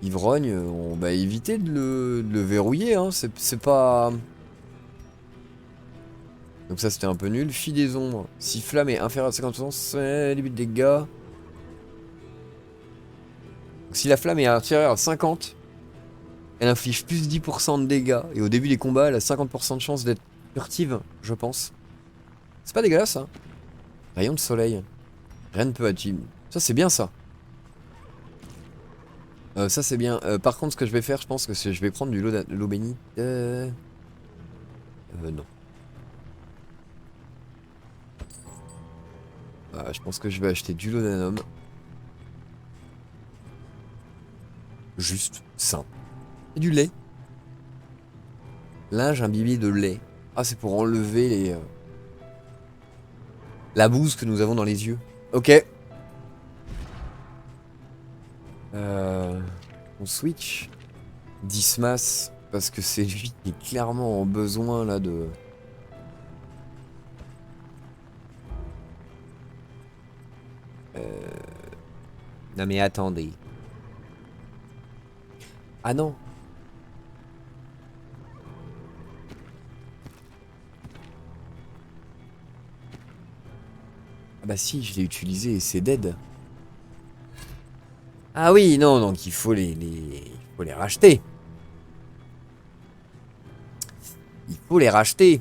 Ivrogne, on va éviter de le verrouiller, hein. C'est pas... Donc ça c'était un peu nul. Fille des ombres. Si flamme est inférieure à 50%, c'est début de dégâts. Donc, si la flamme est inférieure à 50, elle inflige plus 10% de dégâts. Et au début des combats, elle a 50% de chance d'être furtive, je pense. C'est pas dégueulasse, hein. Rayon de soleil. Rien ne peut atteindre. Ça, c'est bien, ça. Ça, c'est bien. Par contre, ce que je vais faire, je pense que je vais prendre du l'eau bénite. Non. Je pense que je vais acheter du laudanum. Juste simple. Et du lait. Linge imbibé de lait. Ah, c'est pour enlever les... la bouse que nous avons dans les yeux. Ok. On switch. Dismas. Parce que c'est lui qui est clairement en besoin là de... Non mais attendez. Ah non. Ah bah si, je l'ai utilisé et c'est dead. Ah oui, non, donc il faut il faut les racheter. Il faut les racheter.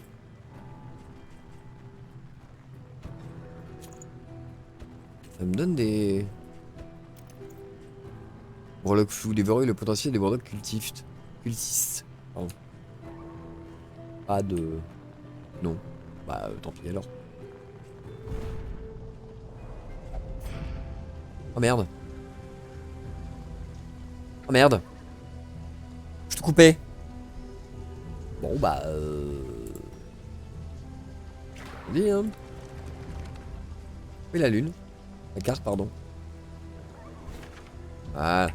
Ça me donne des... Breloque flou, déverrouille le potentiel des breloques cultistes. Pardon. Pas de... Non. Bah tant pis alors. Oh merde. Oh merde. Je te coupais. Bon bah dis hein. Oui la lune. La carte pardon. Ah.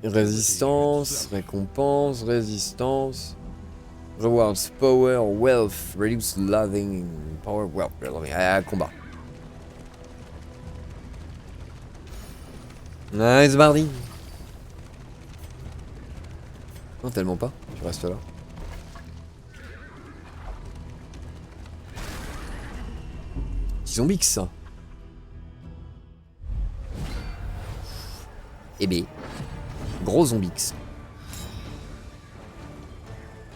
Résistance, récompense, résistance. Rewards, power, wealth, reduce loving, power, wealth, loving. Ah, combat. Nice Bardi. Non, tellement pas. Tu restes là. Petit zombie que ça. Eh ben. Gros zombix.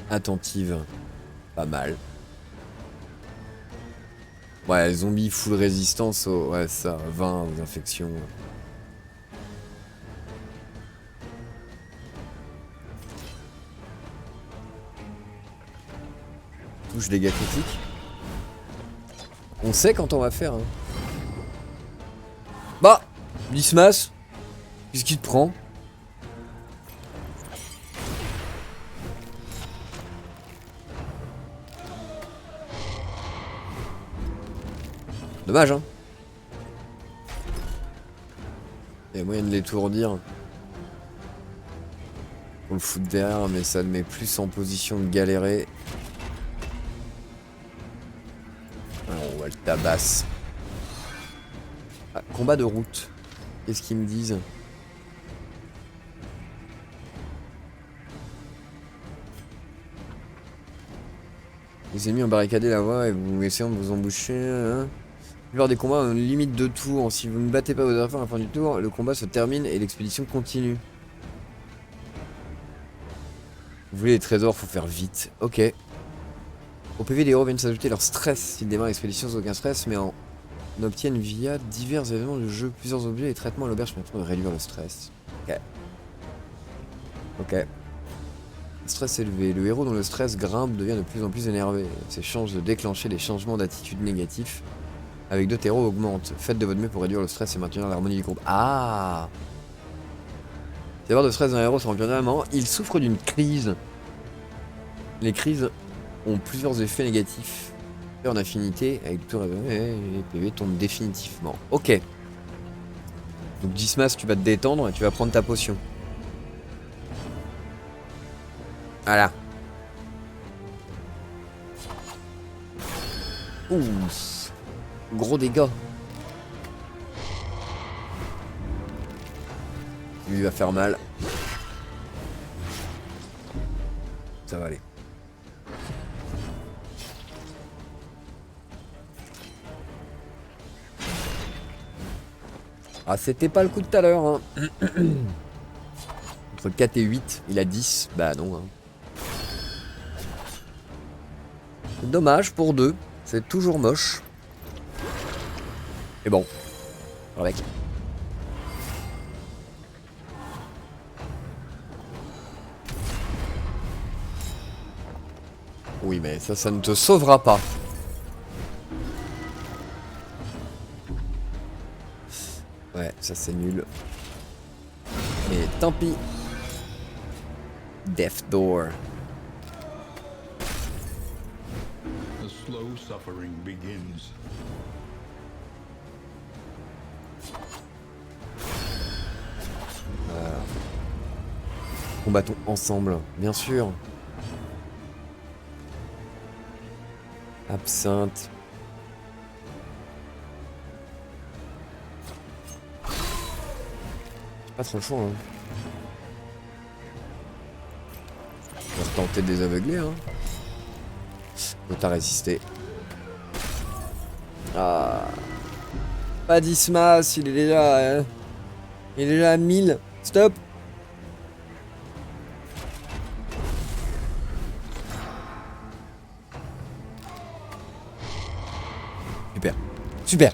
Attentive. Pas mal. Ouais, zombie full résistance. Ouais, ça. 20 aux infections. Touche dégâts critiques. On sait quand on va faire. Hein. Bah, Dismas. Qu'est-ce qu'il te prend? Dommage, hein. Il y a moyen de l'étourdir. Faut le foutre derrière, mais ça le met plus en position de galérer. Alors, on va le tabasse. Ah, combat de route. Qu'est-ce qu'ils me disent? Les ennemis ont barricadé la voie et vous essayez de vous emboucher. Hein. Lors des combats, on a une limite de tours. Si vous ne battez pas vos adversaires à la fin du tour, le combat se termine et l'expédition continue. Vous voulez les trésors, faut faire vite. Ok. Au PV, les héros viennent s'ajouter leur stress. S'ils démarrent l'expédition sans aucun stress, mais en obtiennent via divers événements du jeu plusieurs objets et traitements à l'auberge permettant de réduire le stress. Ok. Ok. Le stress élevé. Le héros dont le stress grimpe devient de plus en plus énervé. Ses chances de déclencher des changements d'attitude négatifs avec d'autres héros augmentent. Faites de votre mieux pour réduire le stress et maintenir l'harmonie du groupe. Ah! Les barres de stress d'un héros sont remplies normalement. Il souffre d'une crise. Les crises ont plusieurs effets négatifs. En affinité, avec tout les PV tombent définitivement. Ok. Donc Dismas, tu vas te détendre et tu vas prendre ta potion. Voilà. Ouh. Gros dégâts. Lui va faire mal. Ça va aller. Ah, c'était pas le coup de tout à l'heure. Hein. Entre 4 et 8, il a 10. Bah non. Hein. Dommage pour 2. C'est toujours moche. Et bon. Avec. Oui, mais ça ne te sauvera pas. Ouais, ça c'est nul. Mais tant pis. Death Door. The slow suffering begins. Combattons ensemble, bien sûr. Absinthe. Pas trop chaud, hein. On va tenter de les aveugler, hein. T'as résisté. Ah. Pas d'Ismas, il est déjà. Hein. Il est déjà à 1000. Stop. Super. Super.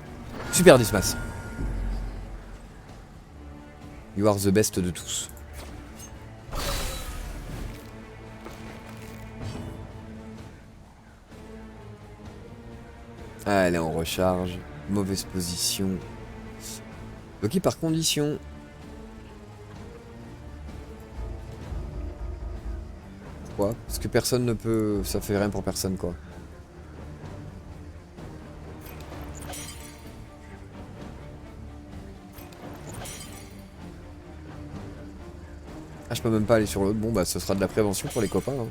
Super Dismas. You are the best de tous. Ah, elle est en recharge. Mauvaise position. Ok, par condition. Pourquoi? Parce que personne ne peut... Ça fait rien pour personne, quoi. Ah, je peux même pas aller sur l'autre. Bon, bah, ce sera de la prévention pour les copains. Hein.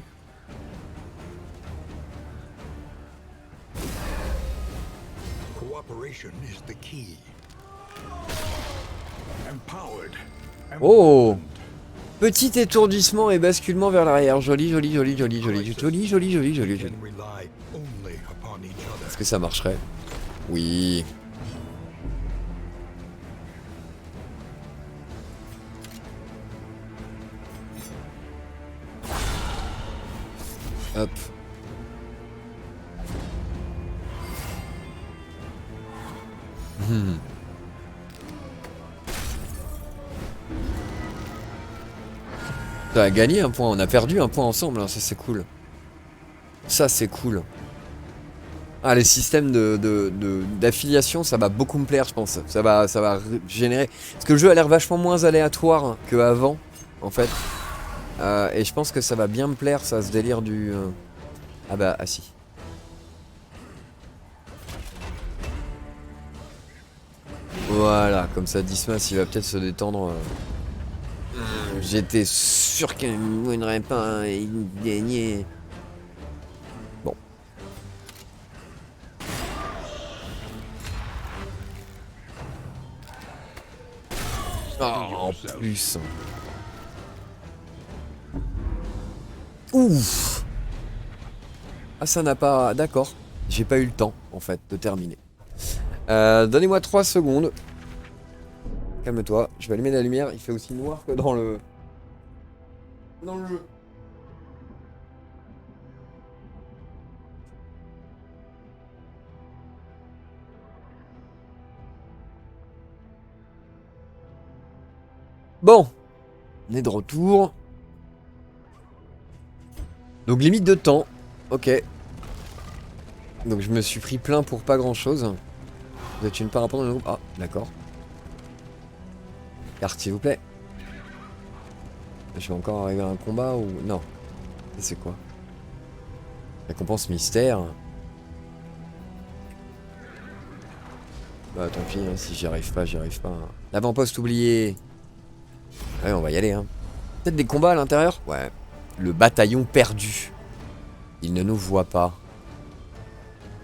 Oh! Petit étourdissement et basculement vers l'arrière. Joli, joli, joli, joli, joli, joli, joli, joli, joli, joli. Est-ce que ça marcherait? Oui. Hop. On a gagné un point, on a perdu un point ensemble, hein. Ça c'est cool. Ça c'est cool. Ah, les systèmes d'affiliation, ça va beaucoup me plaire, je pense. Ça va générer... Parce que le jeu a l'air vachement moins aléatoire qu'avant, en fait. Et je pense que ça va bien me plaire, ça, ce délire du... Ah bah, ah si. Voilà, comme ça, Dismas, il va peut-être se détendre. J'étais sûr qu'il ne gagnerait pas hein, et il gagnait. Bon. Oh, en plus. Ouf. Ah ça n'a pas... D'accord. J'ai pas eu le temps en fait de terminer. Donnez-moi 3 secondes. Calme-toi, je vais allumer la lumière, il fait aussi noir que dans le... Dans le jeu. Bon, on est de retour. Donc limite de temps, ok. Donc je me suis pris plein pour pas grand chose. Vous êtes une part dans le groupe. Ah, d'accord. Carte s'il vous plaît. Je vais encore arriver à un combat ou... Non. C'est quoi? Récompense mystère. Bah tant pis, hein, si j'y arrive pas, j'y arrive pas. L'avant-poste oublié. Ouais, on va y aller, hein. Peut-être des combats à l'intérieur? Ouais. Le bataillon perdu. Il ne nous voit pas.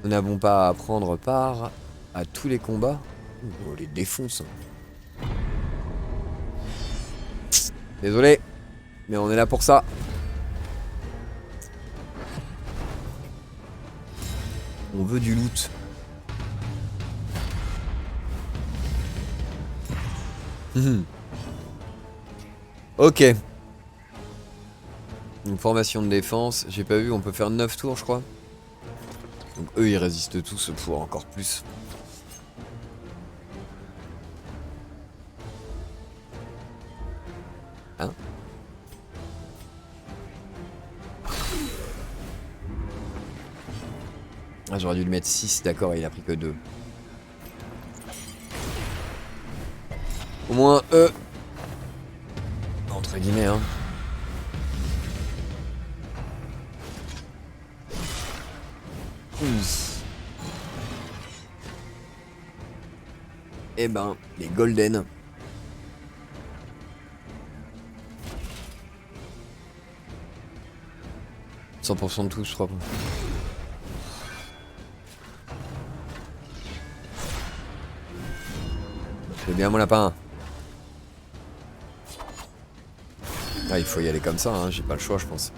Nous n'avons pas à prendre part à tous les combats. On les défonce. Désolé, mais on est là pour ça. On veut du loot. Ok. Une formation de défense. J'ai pas vu, on peut faire 9 tours, je crois. Donc eux, ils résistent tous pour encore plus. Hein? Ah, j'aurais dû lui mettre 6, d'accord, il a pris que 2. Au moins, eux... Entre guillemets, hein. Eh ben, les golden. « 100% de tous, je crois. C'est bien mon lapin. Ah, il faut y aller comme ça, hein. J'ai pas le choix, je pense.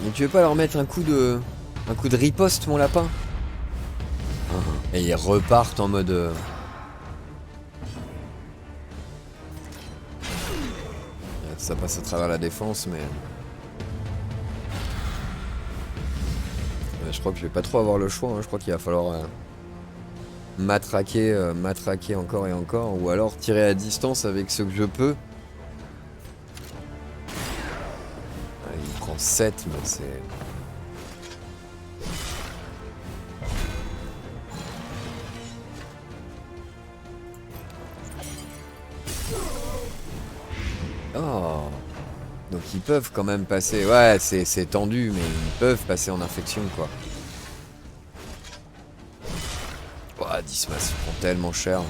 Mais tu veux pas leur mettre un coup de riposte, mon lapin? Et ils repartent en mode... Ça passe à travers la défense, mais... Je crois que je vais pas trop avoir le choix, hein. Je crois qu'il va falloir matraquer encore et encore, ou alors tirer à distance avec ce que je peux. Il prend 7, mais c'est... Oh. Donc ils peuvent quand même passer... Ouais, c'est tendu, mais ils peuvent passer en infection, quoi. Oh, Dismas se prend tellement cher.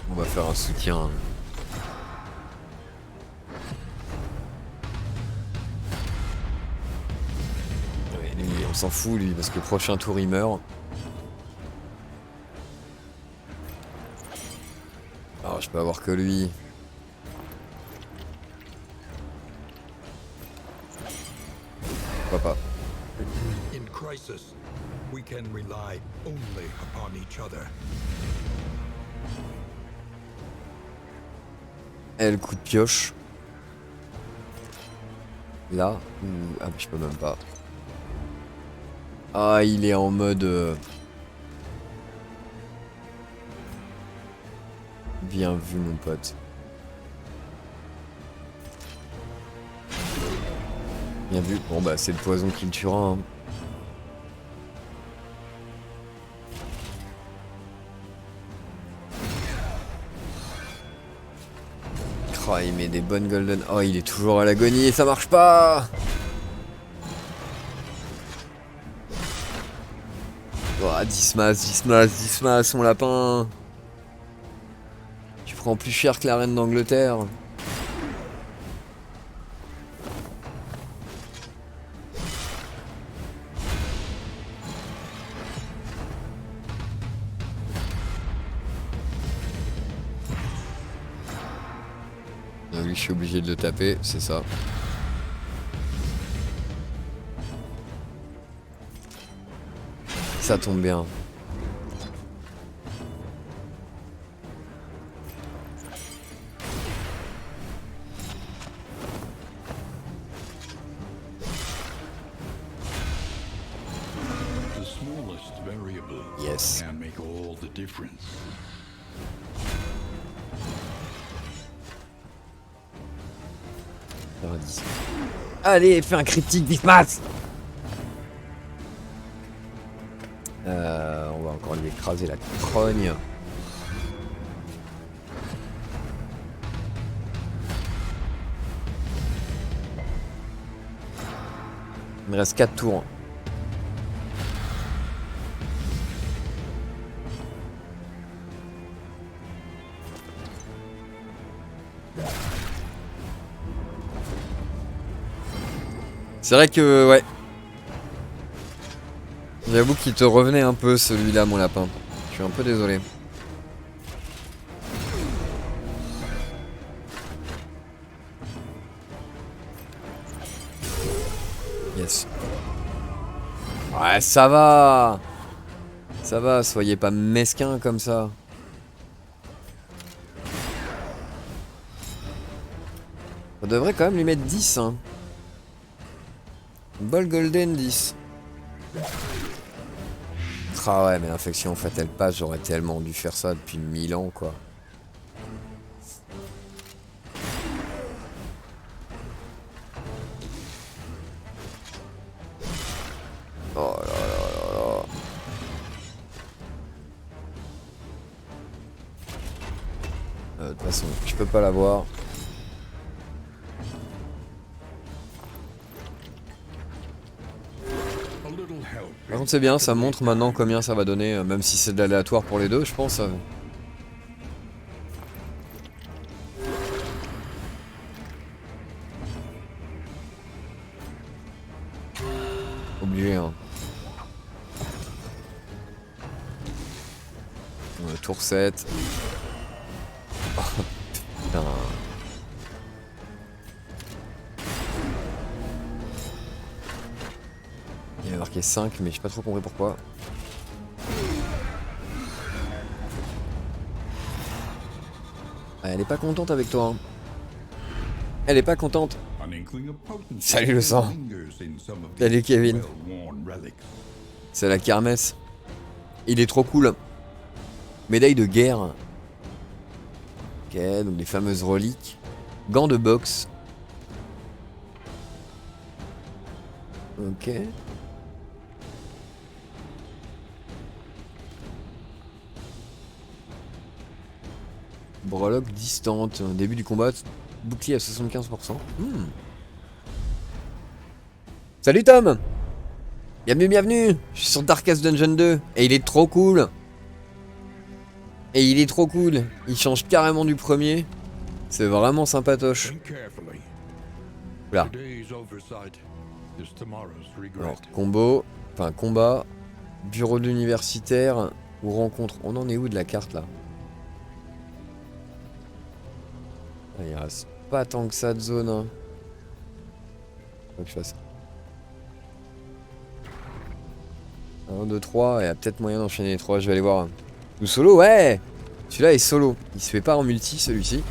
On va faire un soutien. Ouais, lui, on s'en fout, lui, parce que le prochain tour, il meurt. Alors, je peux avoir que lui. Pourquoi pas? In crisis, we can rely only upon each other. Elle, coup de pioche. Là, ou... Ah, mais je peux même pas. Ah, il est en mode... Bien vu, mon pote. Bien vu. Bon, bah, c'est le poison qui le tuera, hein. Oh, il met des bonnes golden. Oh, il est toujours à l'agonie et ça marche pas. Oh, 10 masses, 10 masses, 10 masses, mon lapin. Tu prends plus cher que la reine d'Angleterre. Donc lui, je suis obligé de le taper, c'est ça. Ça tombe bien. The smallest variable Yes. can make all the difference. Allez, fais un critique, Bismas. On va encore lui écraser la trogne. Il me reste 4 tours. C'est vrai que, ouais. J'avoue qu'il te revenait un peu celui-là, mon lapin. Je suis un peu désolé. Yes. Ouais, ça va. Ça va, soyez pas mesquins comme ça. Ça devrait quand même lui mettre 10, hein. Ball Golden 10. Ah ouais, mais l'infection fatale passe, j'aurais tellement dû faire ça depuis 1000 ans, quoi. Oh là là là là. De toute façon, je peux pas l'avoir. Par contre, c'est bien, ça montre maintenant combien ça va donner, même si c'est de l'aléatoire pour les deux, je pense. Obligé, hein. Tour 7. Oh, putain. Il a marqué 5, mais j'ai pas trop compris pourquoi. Elle est pas contente avec toi, hein. Elle est pas contente. Salut le sang. Salut Kevin. C'est la kermesse. Il est trop cool. Médaille de guerre. Ok, donc les fameuses reliques. Gants de boxe. Ok. Breloque distante. Début du combat. Bouclier à 75%. Salut Tom. Bienvenue, bienvenue. Je suis sur Darkest Dungeon 2. Et il est trop cool. Et il est trop cool. Il change carrément du premier. C'est vraiment sympatoche. Là. Alors, combo. Enfin, combat. Bureau d'universitaire. Ou rencontre. On en est où de la carte là? Il reste pas tant que ça de zone. Hein. Faut que je fasse 1, 2, 3. Il y a peut-être moyen d'enchaîner les 3. Je vais aller voir. Ou solo, ouais. Celui-là est solo. Il se fait pas en multi, celui-ci.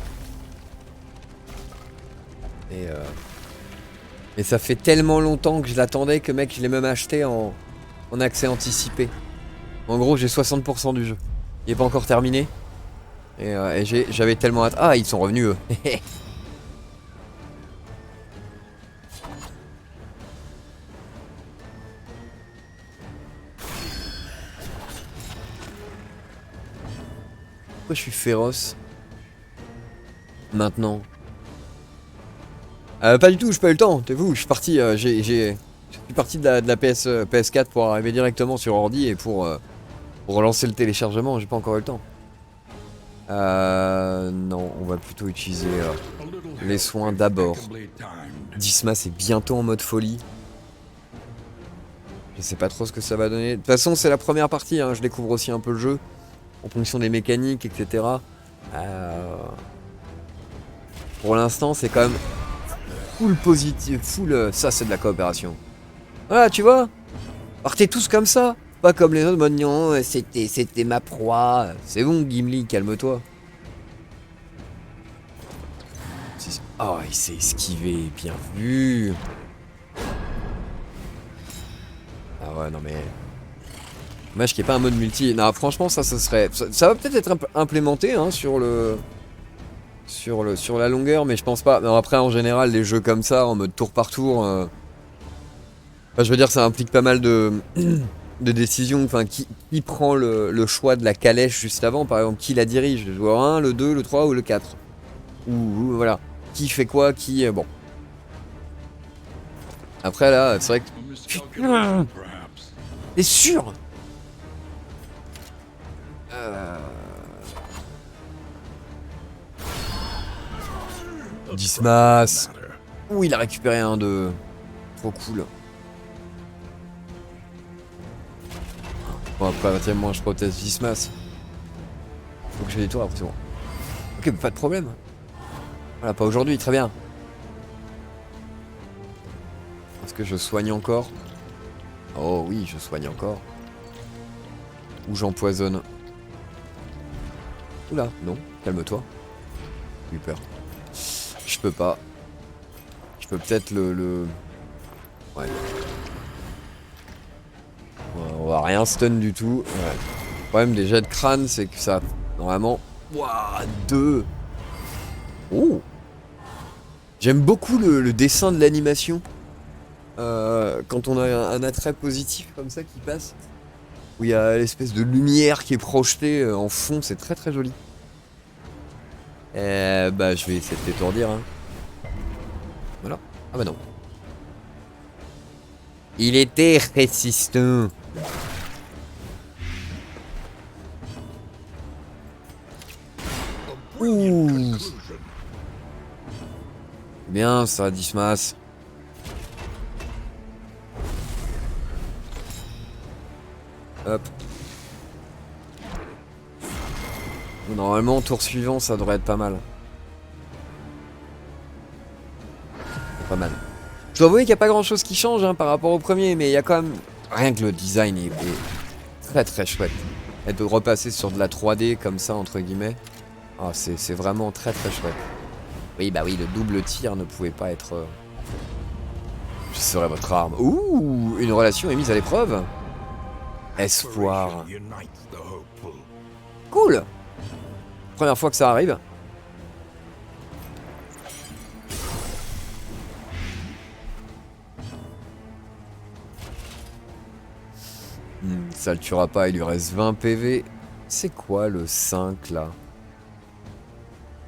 Et ça fait tellement longtemps que je l'attendais que mec, je l'ai même acheté en accès anticipé. En gros, j'ai 60% du jeu. Il est pas encore terminé. Et j'avais tellement hâte. Ah, ils sont revenus eux. Pourquoi je suis féroce maintenant? Pas du tout, j'ai pas eu le temps, t'es vous, je suis parti, je suis parti de la PS4 pour arriver directement sur ordi et pour relancer le téléchargement, j'ai pas encore eu le temps. Non, on va plutôt utiliser les soins d'abord. Dismas est bientôt en mode folie. Je sais pas trop ce que ça va donner. De toute façon, c'est la première partie, hein. Je découvre aussi un peu le jeu, en fonction des mécaniques, etc. Pour l'instant, c'est quand même full positif, full... ça, c'est de la coopération. Voilà, tu vois. Partez tous comme ça. Pas comme les autres, bah non, c'était ma proie. C'est bon, Gimli, calme-toi. Oh, il s'est esquivé, bien vu. Ah ouais, non mais... Dommage qu'il n'y ait pas un mode multi. Non, franchement, ça serait... Ça va peut-être être implémenté, hein, sur la longueur, mais je pense pas. Non, après, en général, les jeux comme ça, en mode tour par tour... Enfin, je veux dire, ça implique pas mal de... de décisions. Enfin, qui prend le choix de la calèche juste avant, par exemple, qui la dirige, le joueur 1, le 2, le 3 ou le 4. Ou voilà. Qui fait quoi, qui... bon. Après, là, c'est vrai que... Putain, t'es sûr? Dismas. Ouh, il a récupéré un de... Trop cool. Bon, après, tiens, moi, je protège Dismas. Faut que j'ai des tours après, c'est bon. Ok, pas de problème. Voilà, pas aujourd'hui, très bien. Est-ce que je soigne encore? Oh oui, je soigne encore. Ou j'empoisonne. Oula, non, calme-toi. J'ai eu peur. Je peux pas. Je peux peut-être le... Ouais. On va rien stun du tout. Ouais. Le problème des jets de crâne, c'est que ça... Normalement... Wouah, 2. Oh. J'aime beaucoup le dessin de l'animation. Quand on a un attrait positif comme ça qui passe. Où il y a l'espèce de lumière qui est projetée en fond, c'est très très joli. Bah je vais essayer de t'étourdir, hein. Voilà. Ah bah non. Il était résistant. Ouh. Bien ça, Dismas. Hop. Normalement, tour suivant, ça devrait être pas mal. Pas mal. Je dois avouer qu'il n'y a pas grand chose qui change, hein, par rapport au premier, mais il y a quand même... Rien que le design est très très chouette. Et de repasser sur de la 3D comme ça, entre guillemets. Oh, c'est vraiment très très chouette. Oui, bah oui, le double tir ne pouvait pas être... Je serai votre arme. Ouh, une relation est mise à l'épreuve. Espoir. Cool. Première fois que ça arrive. Ça le tuera pas, il lui reste 20 PV. C'est quoi le 5 là?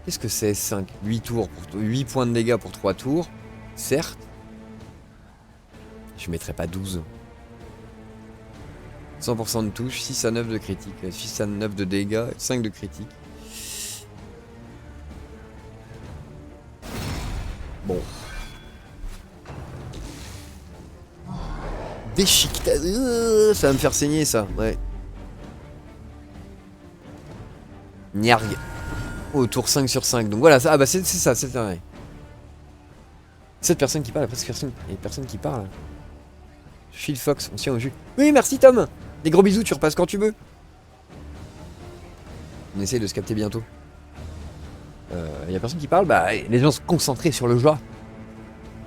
Qu'est-ce que c'est 5? 8 tours, 8 points de dégâts pour 3 tours. Certes. Je mettrai pas 12. 100% de touche, 6 à 9 de critique, 6 à 9 de dégâts, 5 de critique. Bon. Déchiquetage. Ça va me faire saigner ça, ouais. Niarg. Oh, tour 5 sur 5. Donc voilà, ça, ah bah c'est ça, c'est pareil. Cette personne qui parle, après cette personne, il y a personne qui parle. Shield Fox, on tient au jus. Oui, merci Tom. Des gros bisous, tu repasses quand tu veux. On essaye de se capter bientôt. Y a personne qui parle, bah les gens sont concentrés sur le jeu.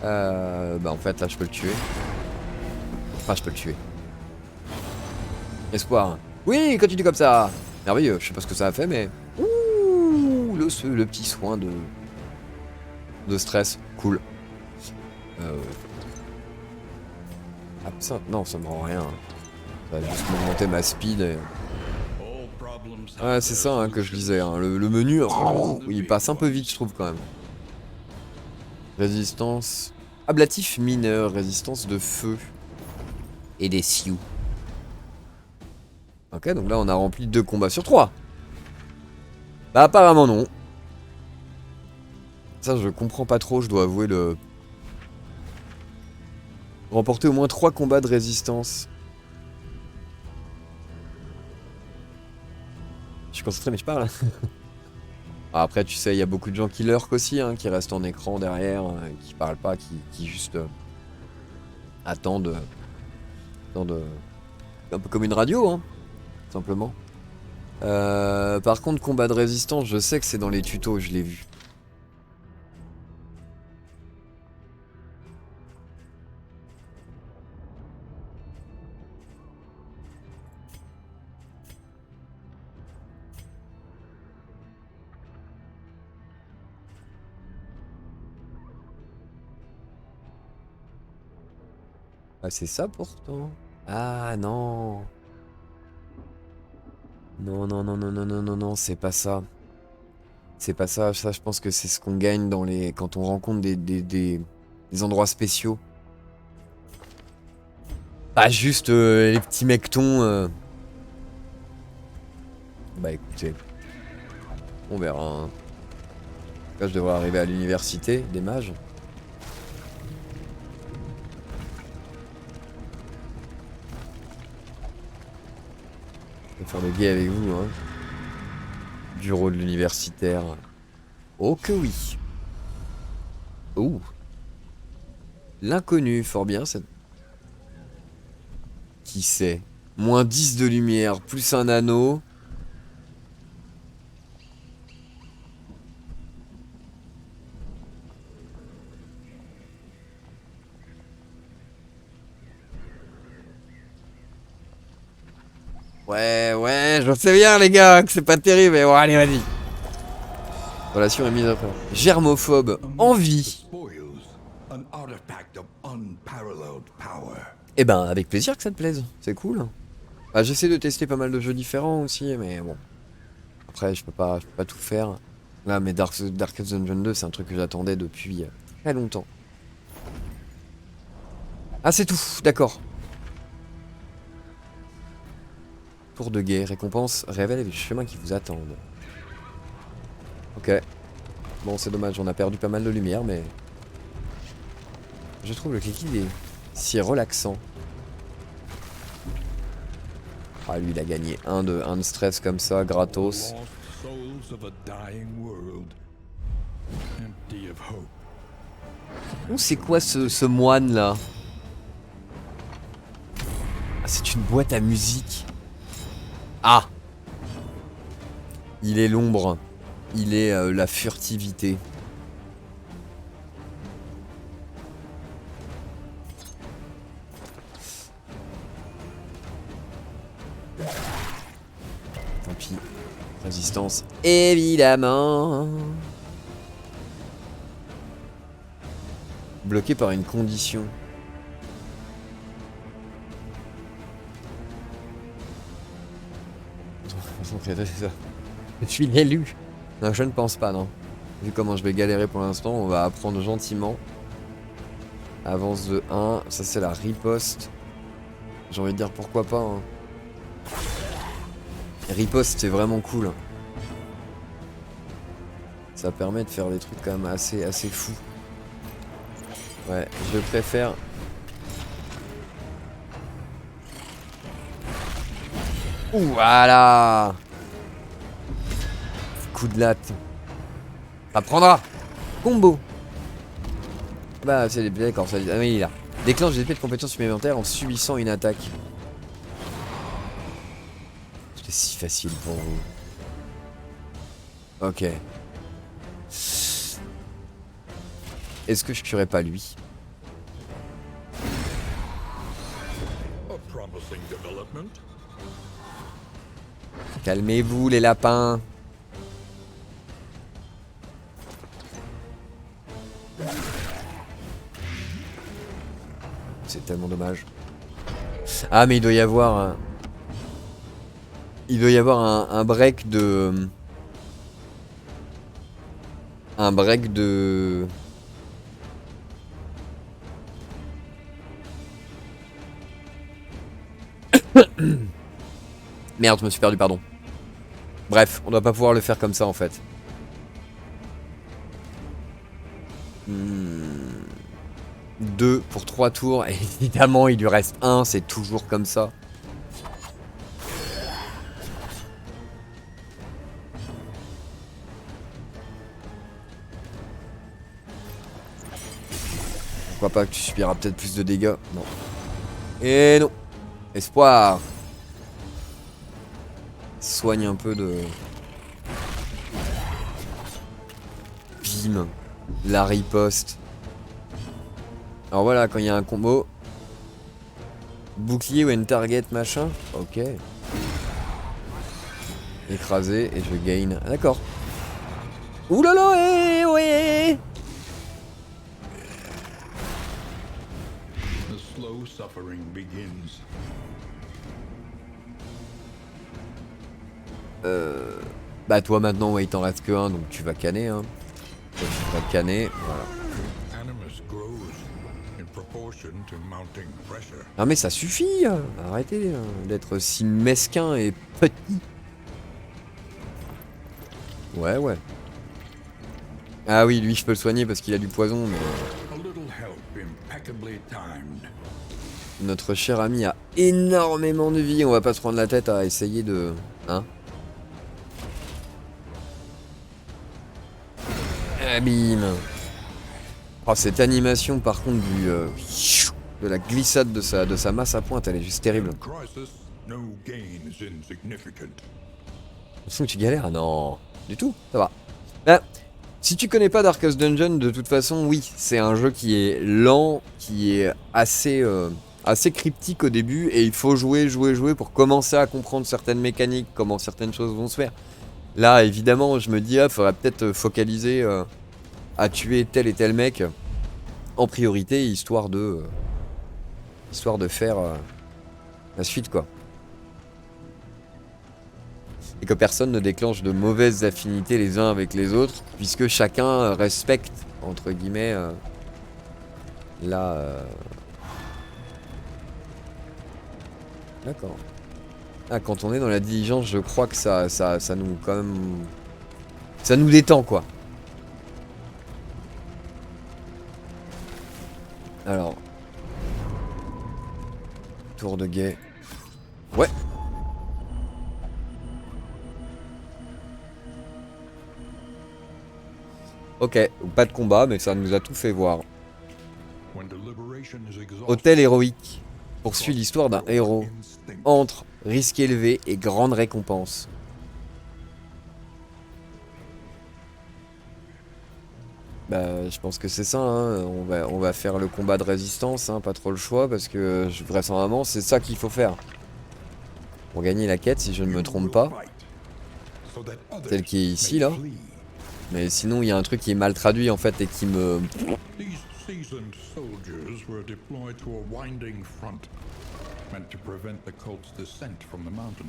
Bah en fait là je peux le tuer. Enfin je peux le tuer. Espoir. Oui, continue comme ça. Merveilleux, je sais pas ce que ça a fait mais... Ouh, le petit soin de stress, cool. Ah ça, non ça me rend rien. Ça va juste m'augmenter ma speed et... Ouais c'est ça hein, que je disais, hein. Le menu, il passe un peu vite je trouve quand même. Résistance... Ablatif mineur, résistance de feu. Et des sioux. Ok, donc là on a rempli 2 combats sur 3. Bah apparemment non. Ça je comprends pas trop, je dois avouer le... Remporter au moins 3 combats de résistance. Je suis concentré mais je parle. Après tu sais, il y a beaucoup de gens qui lurkent aussi, hein, qui restent en écran derrière, qui parlent pas, qui juste attendent, attendent, un peu comme une radio, hein, simplement. Par contre, combat de résistance, je sais que c'est dans les tutos, je l'ai vu. Ah, c'est ça pourtant. Ah non. Non, non, non, non, non, non, non, non, c'est pas ça. C'est pas ça, ça je pense que c'est ce qu'on gagne dans les... quand on rencontre des endroits spéciaux. Pas juste les petits mectons. Bah écoutez, on verra. Hein. Là je devrais arriver à l'université des mages. Je vais faire le gay avec vous, hein. Bureau de l'universitaire. Oh que oui. Ouh. L'inconnu, fort bien cette... Qui sait? Moins 10 de lumière, plus un anneau. Ouais, je sais bien les gars que c'est pas terrible, mais bon, allez, vas-y. Relation est mise à part. Germophobe, envie. Eh ben, avec plaisir que ça te plaise, c'est cool. Bah, j'essaie de tester pas mal de jeux différents aussi, mais bon. Après, je peux pas tout faire. Là, mais Darkest Dungeon 2, c'est un truc que j'attendais depuis très longtemps. Ah, c'est tout, d'accord. Tour de guet, récompense, révèle les chemins qui vous attendent. Ok. Bon, c'est dommage, on a perdu pas mal de lumière, mais... Je trouve le clicky est si relaxant. Ah, lui, il a gagné un de stress comme ça, gratos. Oh, c'est quoi ce moine, là? Ah, c'est une boîte à musique. Ah! Il est l'ombre. Il est la furtivité. Tant pis. Résistance. Évidemment. Bloqué par une condition. Je suis l'élu. Non, je ne pense pas, non. Vu comment je vais galérer pour l'instant, on va apprendre gentiment. Avance de 1. Ça, c'est la riposte. J'ai envie de dire pourquoi pas. Hein. Riposte, c'est vraiment cool. Ça permet de faire des trucs quand même assez fous. Ouais, je préfère... Ouh, voilà. Coup de latte. Ça prendra. Combo. Bah, c'est d'accord, ça dit... Ah oui, il est là. Déclenche des effets de compétences supplémentaires en subissant une attaque. C'est si facile pour vous. Ok. Est-ce que je tuerais pas lui? Calmez-vous les lapins. C'est tellement dommage. Ah mais il doit y avoir un... Il doit y avoir un break de... Un break de... Merde, je me suis perdu, pardon. Bref, on doit pas pouvoir le faire comme ça en fait. 2 pour 3 tours. Et évidemment, il lui reste 1, c'est toujours comme ça. Pourquoi pas que tu subiras peut-être plus de dégâts. Non. Et non. Espoir. Soigne un peu de... Bim. La riposte. Alors voilà, quand il y a un combo. Bouclier ou une target machin. Ok. Écrasé et je gain. Ah, d'accord. Oulala, ouais. The slow suffering begins. Bah toi maintenant, ouais, il t'en reste que un, donc tu vas canner, hein. Toi, tu vas canner, voilà. Animus grows in proportion to mounting pressure. Ah mais ça suffit, hein. Arrêtez d'être si mesquin et petit. Ouais, ouais. Ah oui, lui je peux le soigner parce qu'il a du poison, mais... A little help impeccably timed. Notre cher ami a énormément de vie, on va pas se prendre la tête à essayer de... Hein? Ah, bim. Oh, cette animation par contre du... de la glissade de sa masse à pointe, elle est juste terrible. Crisis, no gain is insignificant. Est-ce que tu galères? Non, du tout, ça va. Là, si tu connais pas Darkest Dungeon, de toute façon, oui, c'est un jeu qui est lent, qui est assez cryptique au début, et il faut jouer pour commencer à comprendre certaines mécaniques, comment certaines choses vont se faire. Là, évidemment, je me dis, ah, faudrait peut-être focaliser à tuer tel et tel mec en priorité, histoire de faire la suite, quoi. Et que personne ne déclenche de mauvaises affinités les uns avec les autres, puisque chacun respecte, entre guillemets, D'accord. Ah, quand on est dans la diligence, je crois que ça nous, quand même... Ça nous détend, quoi. Alors... Tour de guet. Ouais. Ok, pas de combat, mais ça nous a tout fait voir. Hôtel héroïque. Poursuit l'histoire d'un héros. Entre, risque élevé et grande récompense. Bah, je pense que c'est ça, hein. On va faire le combat de résistance, hein. Pas trop le choix, parce que vraisemblablement, c'est ça qu'il faut faire. Pour gagner la quête, si je ne me trompe pas. Celle qui est ici, là. Mais sinon, il y a un truc qui est mal traduit, en fait, et qui me... Seasoned soldiers were deployed to a winding front, meant to prevent the cult's descent from the mountain.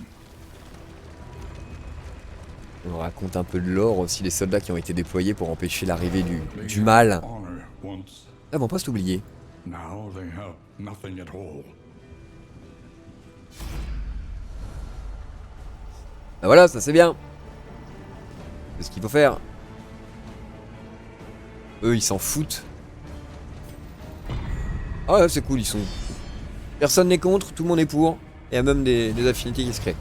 On raconte un peu de lore aussi, les soldats qui ont été déployés pour empêcher l'arrivée du mal. Ah bon, pas s'oublier. Now they have nothing at all. Ah voilà, ça c'est bien. C'est ce qu'il faut faire. Eux, ils s'en foutent. Ah ouais, c'est cool, ils sont... Personne n'est contre, tout le monde est pour. Il y a même des affinités qui se créent.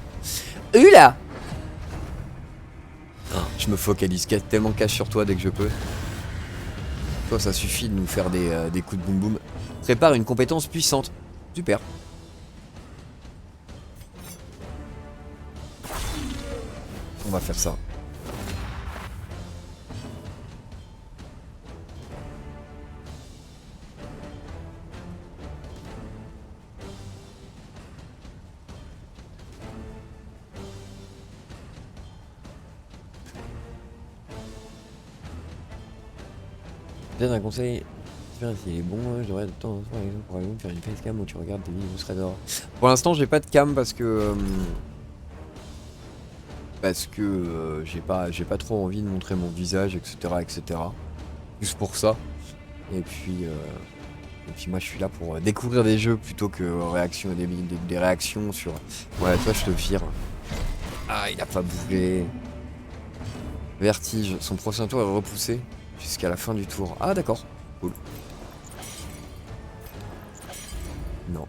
Là. Je me focalise tellement cache sur toi dès que je peux. Toi, ça suffit de nous faire des coups de boum boum. Prépare une compétence puissante. Super. On va faire ça. Bien un conseil, s'il est bon, je devrais de temps en temps, par exemple, faire une facecam où tu regardes des vidéos Shredder. Pour l'instant, j'ai pas de cam parce que j'ai pas trop envie de montrer mon visage, etc. Juste pour ça. Et puis moi, je suis là pour découvrir des jeux plutôt que des réactions sur. Ouais, toi, je te vire. Ah, il a pas bougé. Vertige, son prochain tour est repoussé jusqu'à la fin du tour. Ah d'accord, cool. Non.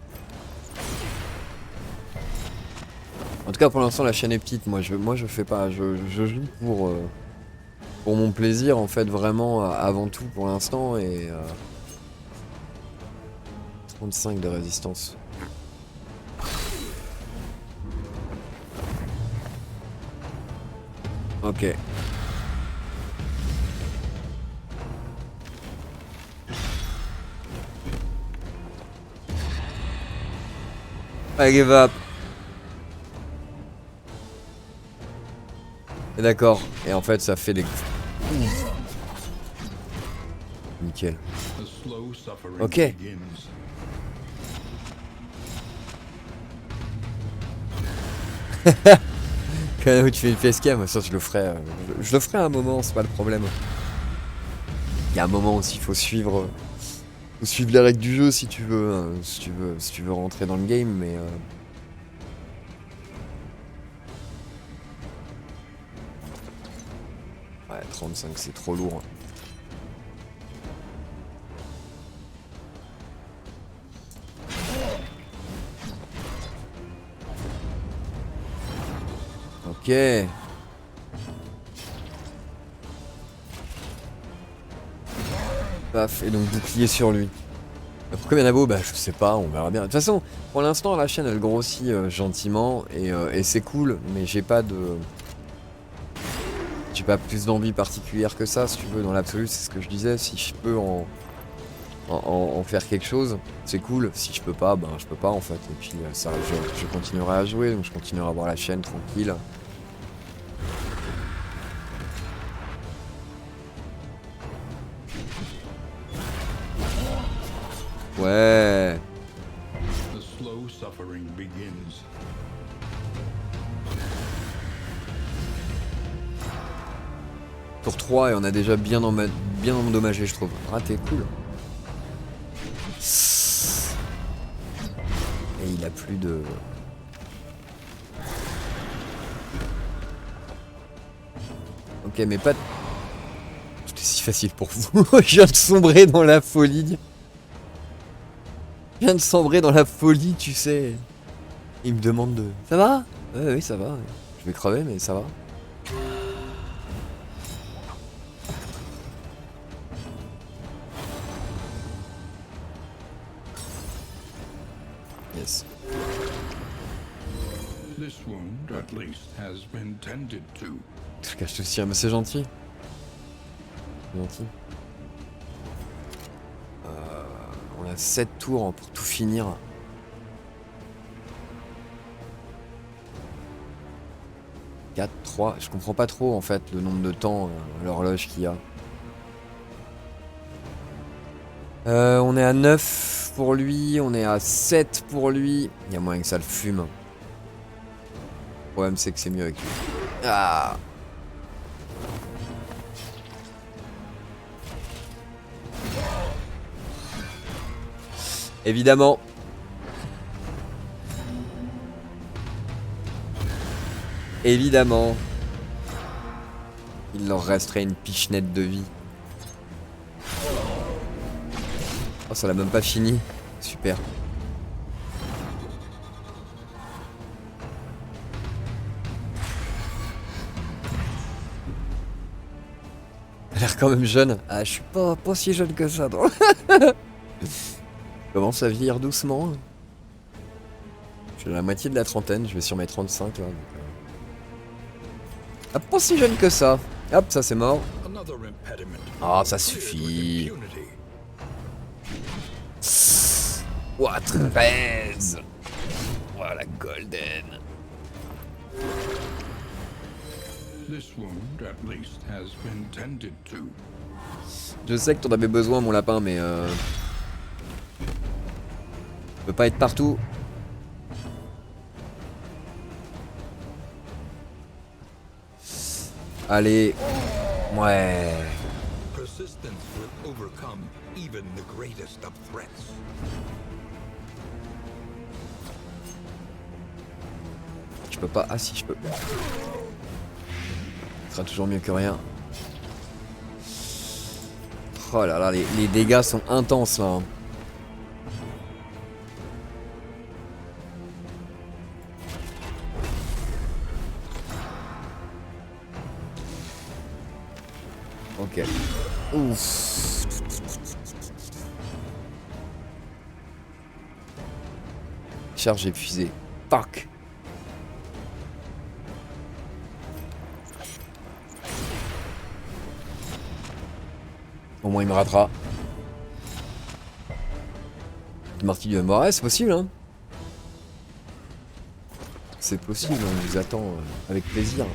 En tout cas pour l'instant la chaîne est petite, moi je fais pas, je joue pour mon plaisir en fait vraiment avant tout pour l'instant et 35 de résistance. Ok. I give up. D'accord. Et en fait ça fait des... Nickel. Ok. Quand tu fais une PSK, moi ça je le ferai. Je le ferai à un moment, c'est pas le problème. Il y a un moment aussi, il faut suivre les règles du jeu si tu veux, si tu veux rentrer dans le game, mais ouais, 35 c'est trop lourd. Ok. Paf, et donc bouclier sur lui. Pourquoi il y en a beau? Bah je sais pas, on verra bien. De toute façon, pour l'instant la chaîne elle grossit gentiment et c'est cool, mais j'ai pas plus d'envie particulière que ça, si tu veux, dans l'absolu, c'est ce que je disais, si je peux en faire quelque chose, c'est cool, si je peux pas, ben je peux pas en fait, et puis ça, je continuerai à jouer, donc je continuerai à voir la chaîne tranquille. Ouais. Tour 3 et on a déjà bien endommagé je trouve. Ah t'es cool. Et il a plus de... Ok mais pas... Tout est si facile pour vous. Je viens de sombrer dans la folie. Je viens de sombrer dans la folie, tu sais. Il me demande de... Ça va? Ouais, oui, ça va. Je vais crever, mais ça va. Yes. This wound, at least, has been tended to. Je te cache aussi, mais c'est gentil. C'est gentil. On a 7 tours pour tout finir. 4, 3, je comprends pas trop en fait le nombre de temps, l'horloge qu'il y a. On est à 9 pour lui, on est à 7 pour lui. Il y a moyen que ça le fume. Le problème c'est que c'est mieux avec lui. Ah! Évidemment. Évidemment. Il leur resterait une pichenette de vie. Oh, ça l'a même pas fini. Super. Elle a l'air quand même jeune. Ah, je suis pas si jeune que ça. Donc. Commence à vieillir doucement. J'ai la moitié de la trentaine, je vais sur mes 35 là. Donc, ah, pas si jeune que ça. Hop, ça c'est mort. Ah, ça suffit. Ouah, 13. Ouah, la golden. Je sais que t'en avais besoin, mon lapin, mais peut pas être partout. Allez. Ouais. Je je peux pas. Ah si, je peux. Ce sera toujours mieux que rien. Oh là là, les dégâts sont intenses là. Hein. Ok. Ouf. Charge épuisée. Fuck. Au moins il me ratera. Marquis du ouais, c'est possible hein. C'est possible, on vous attend avec plaisir.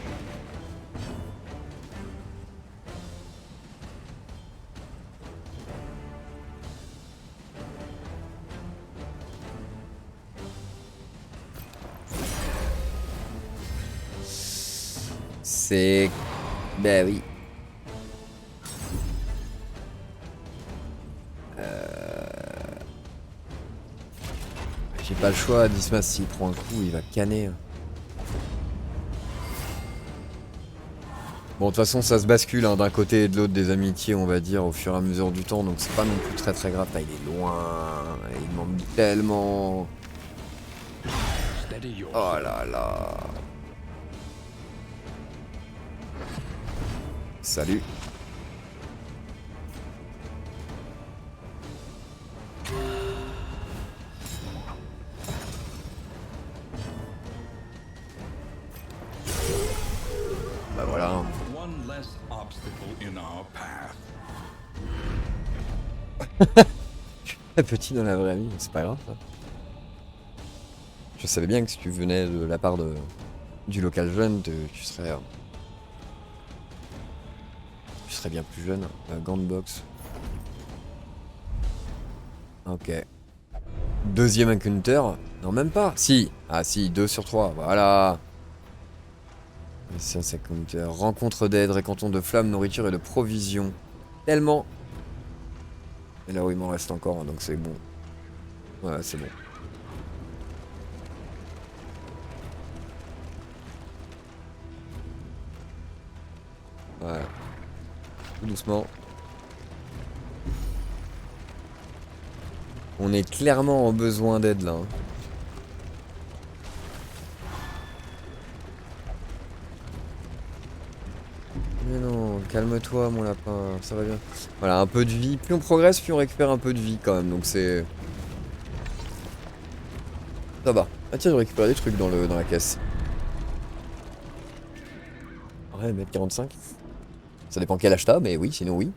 C'est... Ben oui. J'ai pas le choix, Dismas s'il prend un coup, il va canner. Bon, de toute façon, ça se bascule hein, d'un côté et de l'autre des amitiés, on va dire, au fur et à mesure du temps, donc c'est pas non plus très grave. Là, il est loin, il manque tellement. Oh là là. Salut. Bah voilà. Petit dans la vraie vie, c'est pas grave ça. Je savais bien que si tu venais de la part du local jeune, tu serais bien plus jeune. Gant de boxe. Ok. Deuxième encounter. Non, même pas. Si. Ah si, 2 sur 3. Voilà. Ça, c'est encounter. Rencontre d'aide, récanton de flammes, nourriture et de provisions. Tellement. Et là où il m'en reste encore, hein, donc c'est bon. Ouais, c'est bon. Ouais. Tout doucement. On est clairement en besoin d'aide là. Hein. Mais non, calme-toi mon lapin, ça va bien. Voilà, un peu de vie. Plus on progresse, plus on récupère un peu de vie quand même, donc c'est... Ça va. Ah tiens, je récupère des trucs dans la caisse. Ouais, 1m45. Ça dépend quel âge t'as, mais oui, sinon oui.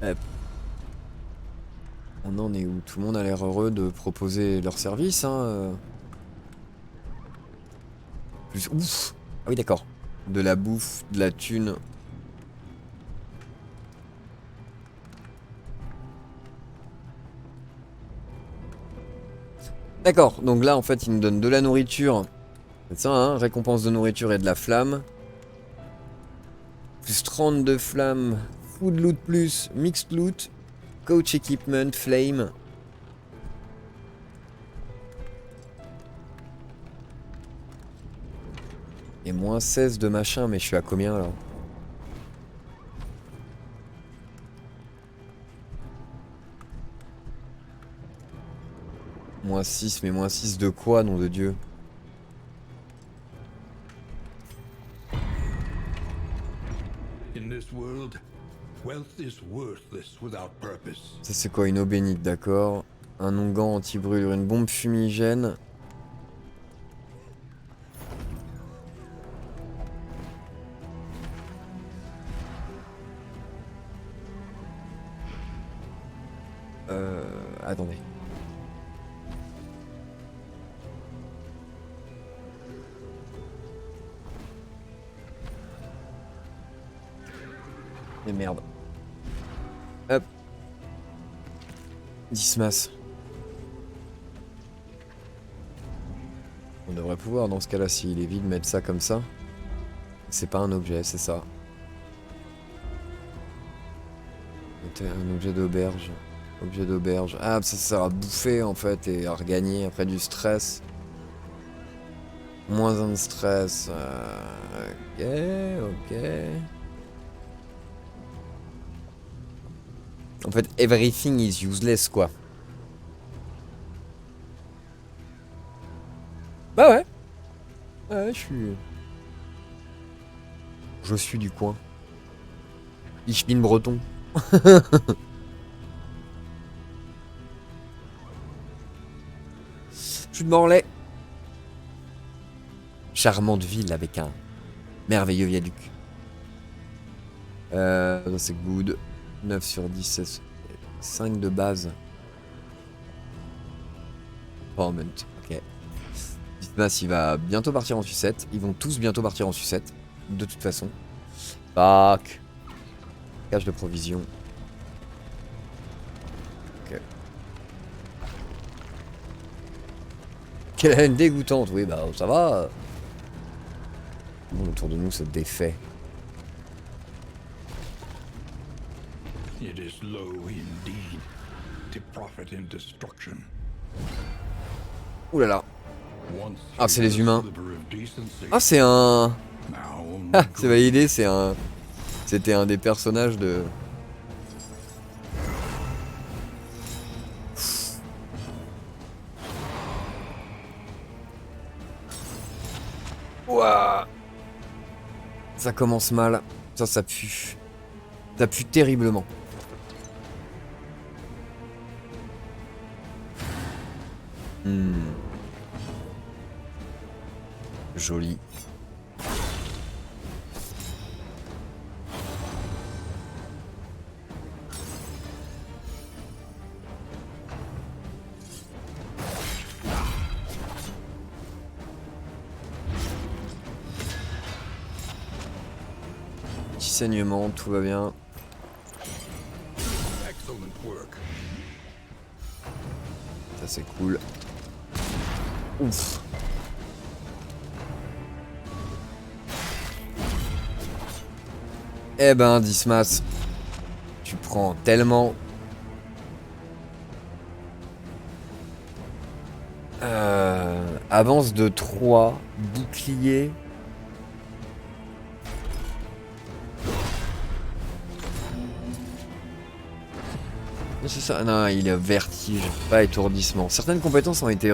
Hop. On en est où? Tout le monde a l'air heureux de proposer leur service, hein. Plus... Ouf. Ah oui, d'accord. De la bouffe, de la thune. D'accord, donc là en fait il nous donne de la nourriture. C'est ça hein, récompense de nourriture et de la flamme. Plus 30 de flamme, food loot plus, mixed loot, coach equipment, flame. Et moins 16 de machin, mais je suis à combien là? Moins 6, mais moins 6 de quoi, nom de Dieu? Ça c'est quoi, une eau bénite, d'accord. Un onguent anti-brûlure, une bombe fumigène. Attendez. Mais merde. Hop. 10 masses. On devrait pouvoir dans ce cas-là, s'il est vide, mettre ça comme ça. C'est pas un objet, c'est ça. Un objet d'auberge. Objet d'auberge. Ah, ça sert à bouffer en fait et à regagner après du stress. Moins un de stress. Ok. En fait, everything is useless quoi. Bah ouais. Ouais, je suis du coin. Ich bin breton. Je suis de Morlaix. Charmante ville avec un merveilleux viaduc. C'est good. 9 sur 10, 16, 5 de base. Empowerment, ok. Dismas, il va bientôt partir en sucette. Ils vont tous bientôt partir en sucette. De toute façon. Bac. Cache de provision. Ok. Quelle haine dégoûtante. Oui, bah ça va. Bon, autour de nous se défait. It is low indeed to profit in destruction. Ouh là là. Once Ah, c'est you les had a humains. sliver of decency, Ah, c'est un... now only Ah, c'est greed. validé, c'est un... C'était un des personnages de... Ouah. Ça commence mal. Ça pue. Ça pue terriblement. Joli. Petit saignement, tout va bien. Excellent work. Ça c'est cool. Ouf. Eh ben, Dismas, tu prends tellement... Avance de 3, bouclier. C'est ça, non, il a vertige, pas étourdissement. Certaines compétences ont été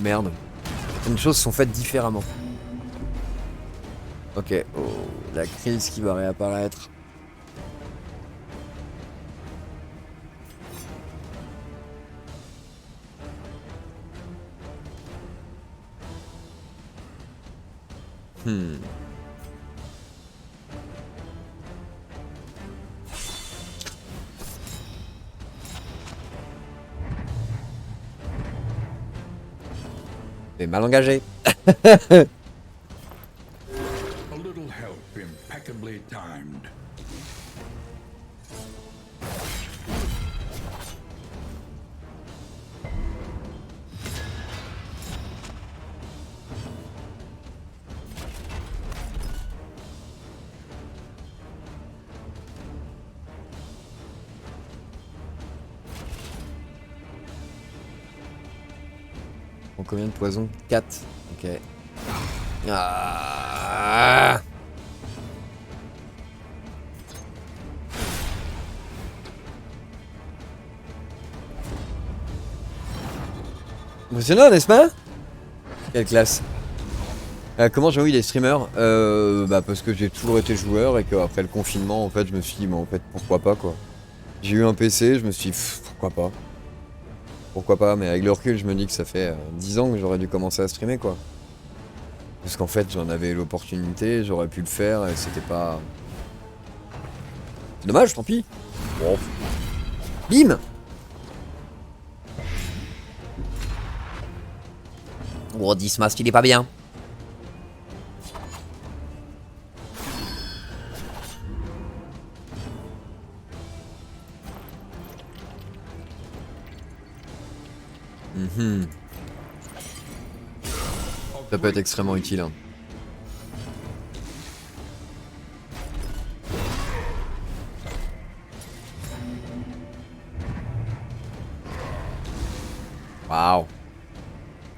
Merde. Certaines choses sont faites différemment. Ok, oh, la crise qui va réapparaître. C'est mal engagé. A little help impeccably timed. Bon, combien de poisons? 4. Ok. Ah. Impressionnant, n'est-ce pas? Quelle classe. Comment j'ai envie des streamers? Bah parce que j'ai toujours été joueur et qu'après le confinement, en fait, je me suis dit, mais en fait, pourquoi pas, quoi. J'ai eu un PC, je me suis dit, pourquoi pas. Pourquoi pas, mais avec le recul, je me dis que ça fait 10 ans que j'aurais dû commencer à streamer, quoi. Parce qu'en fait, j'en avais l'opportunité, j'aurais pu le faire et c'était pas... C'est dommage, tant pis. Bon. Bim. Oh, Dismas, il est pas bien. Ça peut être extrêmement utile. Hein. Waouh.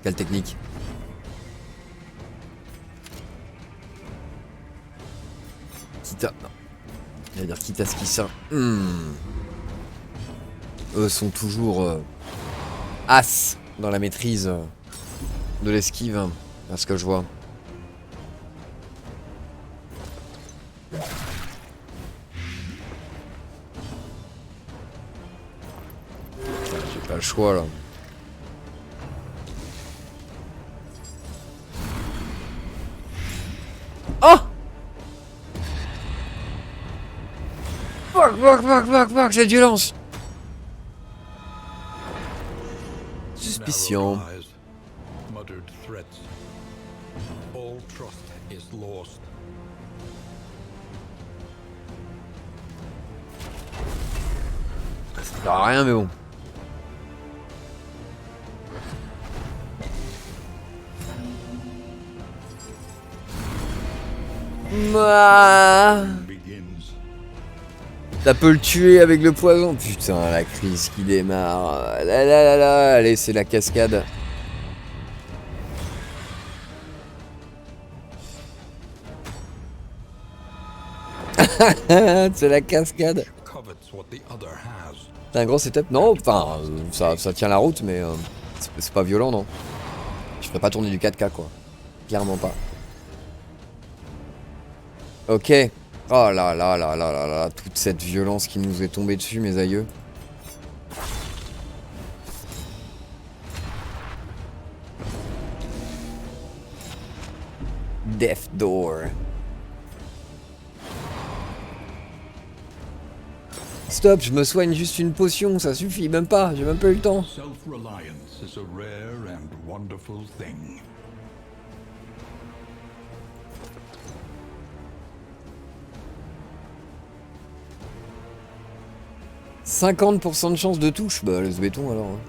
Quelle technique. Quitte à... Non. Il va dire quitte à ce qu'ils ça. Eux sont toujours as dans la maîtrise de l'esquive, hein, à ce que je vois. J'ai pas le choix là. Oh! Fuck, cette violence! Suspicion. Narrow eyes, muttered threats. All trust is lost. Ça sert à rien mais bon. Begins. Ça peut le tuer avec le poison. Putain, la crise qui démarre. Là là là là. Allez, c'est la cascade. C'est la cascade. Covets what the other has. C'est un gros setup. Non, enfin, ça tient la route, mais c'est pas violent, non. Je ferais pas tourner du 4K, quoi. Clairement pas. Ok. Oh là là là là là là. Toute cette violence qui nous est tombée dessus, mes aïeux. Death Door. Stop, je me soigne juste une potion, ça suffit, même pas, j'ai même pas eu le temps. Self-reliance is a rare and wonderful thing. « 50% de chance de touche », bah laisse béton alors. Hein.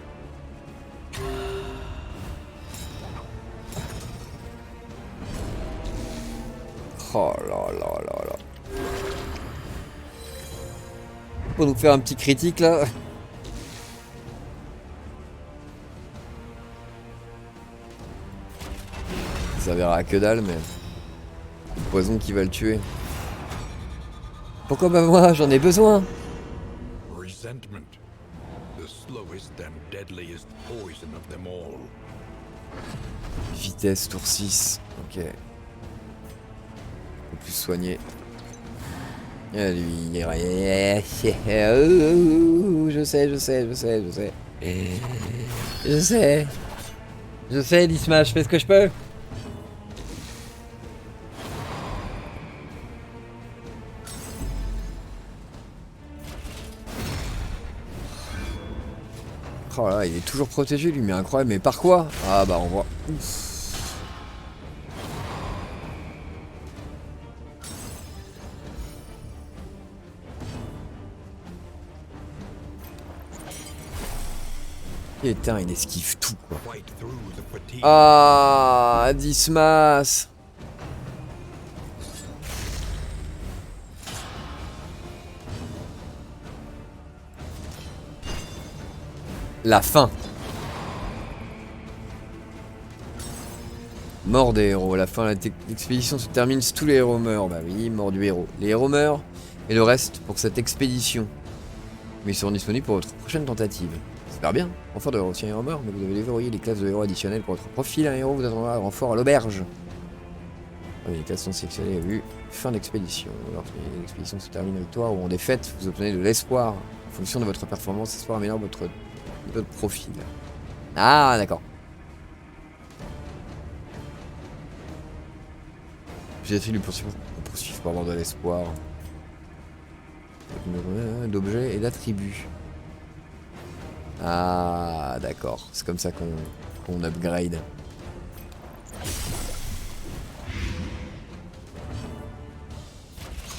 Oh là là là là. Pour nous faire un petit critique là. Ça verra que dalle, mais le poison qui va le tuer. Pourquoi bah moi j'en ai besoin? Resentment, the slowest and deadliest poison of them all. Vitesse tour 6, ok. Faut plus soigner. Ah, lui, je sais. Je sais, Disma, je fais ce que je peux. Oh là, il est toujours protégé lui, mais incroyable. Mais par quoi? Ah bah on voit. Ouf. Putain, il esquive tout quoi. Fight through the fatigue. Ah, Dismas. La fin. Mort des héros. À la fin, l'expédition se termine si tous les héros meurent. Bah oui, mort du héros. Les héros meurent et le reste pour cette expédition. Mais ils seront disponibles pour votre prochaine tentative. Super bien. Renfort de héros. Si un héros meurt, mais vous avez déverrouillé les classes de héros additionnelles pour votre profil. Un héros vous attendra à renfort à l'auberge. Les classes sont sélectionnées à vue. Fin d'expédition. Lorsque l'expédition se termine en victoire ou en défaite, vous obtenez de l'espoir. En fonction de votre performance, l'espoir améliore votre profil. Ah, d'accord. J'ai essayé de lui poursuivre pour avoir de l'espoir. D'objets et d'attributs. Ah, d'accord. C'est comme ça qu'on upgrade.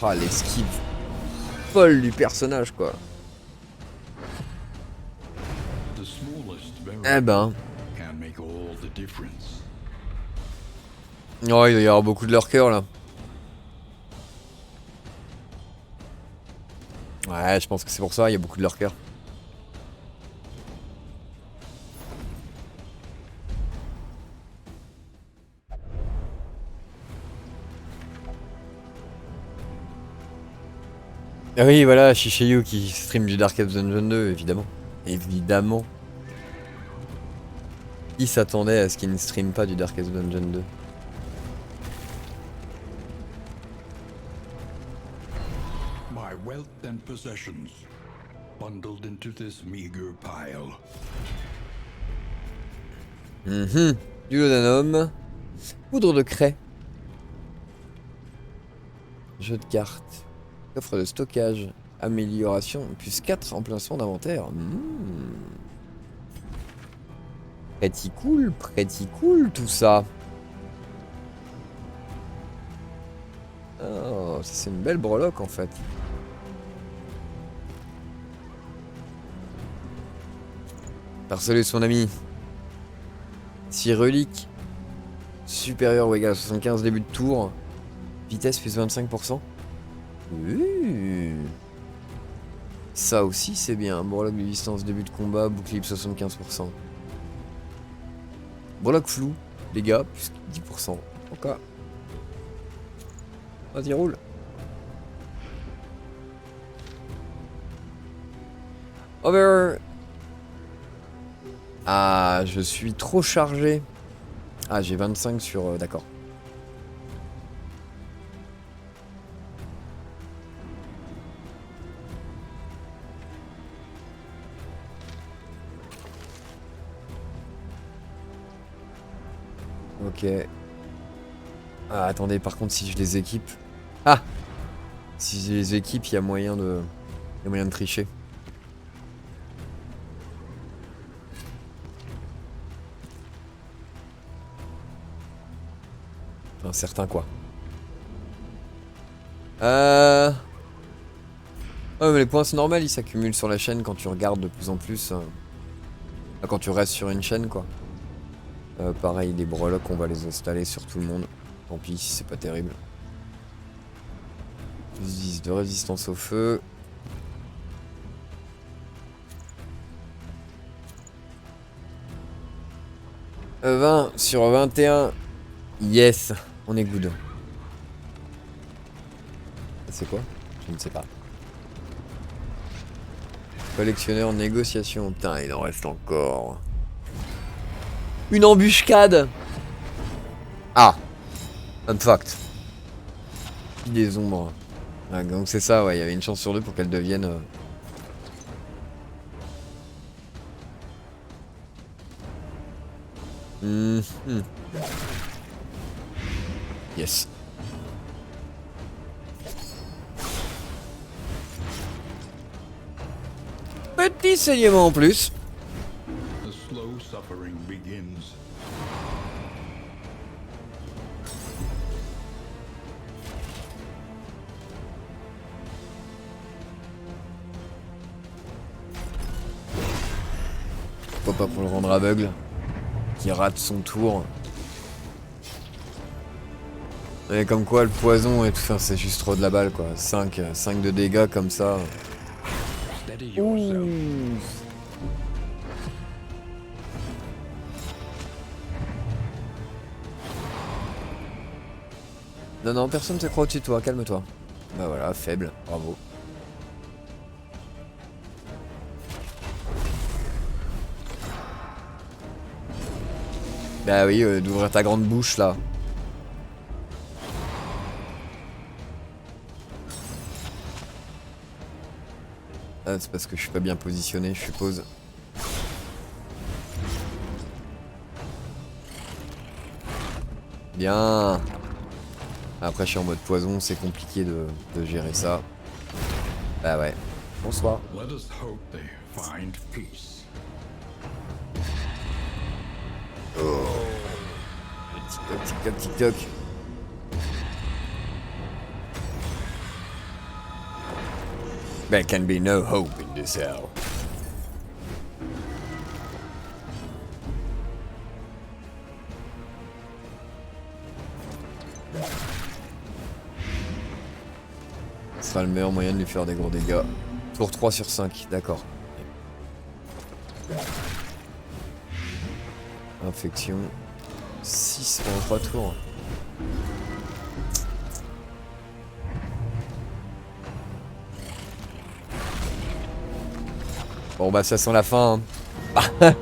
Ah, l'esquive folle du personnage, quoi. Eh ben. Oh, il doit y avoir beaucoup de leur cœur là. Ouais, je pense que c'est pour ça, il y a beaucoup de leur cœur. Ah oui, voilà, Shishayu qui stream du Darkest Dungeon 2, évidemment. Évidemment. Qui s'attendait à ce qu'il ne stream pas du Darkest Dungeon 2? My wealth and possessions bundled into this meager pile. Du laudanum. Poudre de craie. Jeu de cartes. Coffre de stockage. Amélioration. Plus 4 emplacements d'inventaire. Pretty cool tout ça. Oh, ça c'est une belle breloque en fait. Harceler son ami. 6 reliques. Supérieur ou égal à 75 début de tour. Vitesse plus 25%. Ça aussi c'est bien. Breloque de distance début de combat. Bouclier 75%. Breloque flou. Dégâts plus 10%. Ok. Vas-y roule. Over. Ah, je suis trop chargé. Ah, j'ai 25 sur... d'accord. Ok. Ah, attendez, par contre, si je les équipe... Ah! Si je les équipe, il y a moyen de... Il y a moyen de tricher. Enfin, certain quoi. Ouais, mais les points c'est normal, ils s'accumulent sur la chaîne quand tu regardes de plus en plus. Quand tu restes sur une chaîne quoi. Pareil, les breloques, on va les installer sur tout le monde. Tant pis si c'est pas terrible. Plus 10 de résistance au feu. « 20 sur 21. Yes, on est good. » C'est quoi? Je ne sais pas. Collectionneur négociation. Putain, il en reste encore. Une embuscade. Ah. I'm fucked. Des ombres. Ah, donc c'est ça, ouais, il y avait une chance sur deux pour qu'elle devienne... Yes. Petit saignement en plus. The slow suffering begins. Pourquoi pas pour le rendre aveugle. Qui rate son tour. Et comme quoi le poison et tout ça, c'est juste trop de la balle quoi. 5 de dégâts comme ça. Steady yourself. Non, non, personne ne se croit au-dessus de toi, calme-toi. Bah voilà, faible, bravo. Bah oui, d'ouvrir ta grande bouche là. Ah, c'est parce que je suis pas bien positionné, je suppose. Bien. Après, je suis en mode poison, c'est compliqué de gérer ça. Bah ouais. Bonsoir. Let us hope they find peace. Tic-toc, tic-toc, tic-toc. There can be no hope in this hell. Ce sera le meilleur moyen de lui faire des gros dégâts. Tour 3 sur 5, d'accord. Infection. 6 pendant 3 tours. Bon bah ça sent la fin. Hein.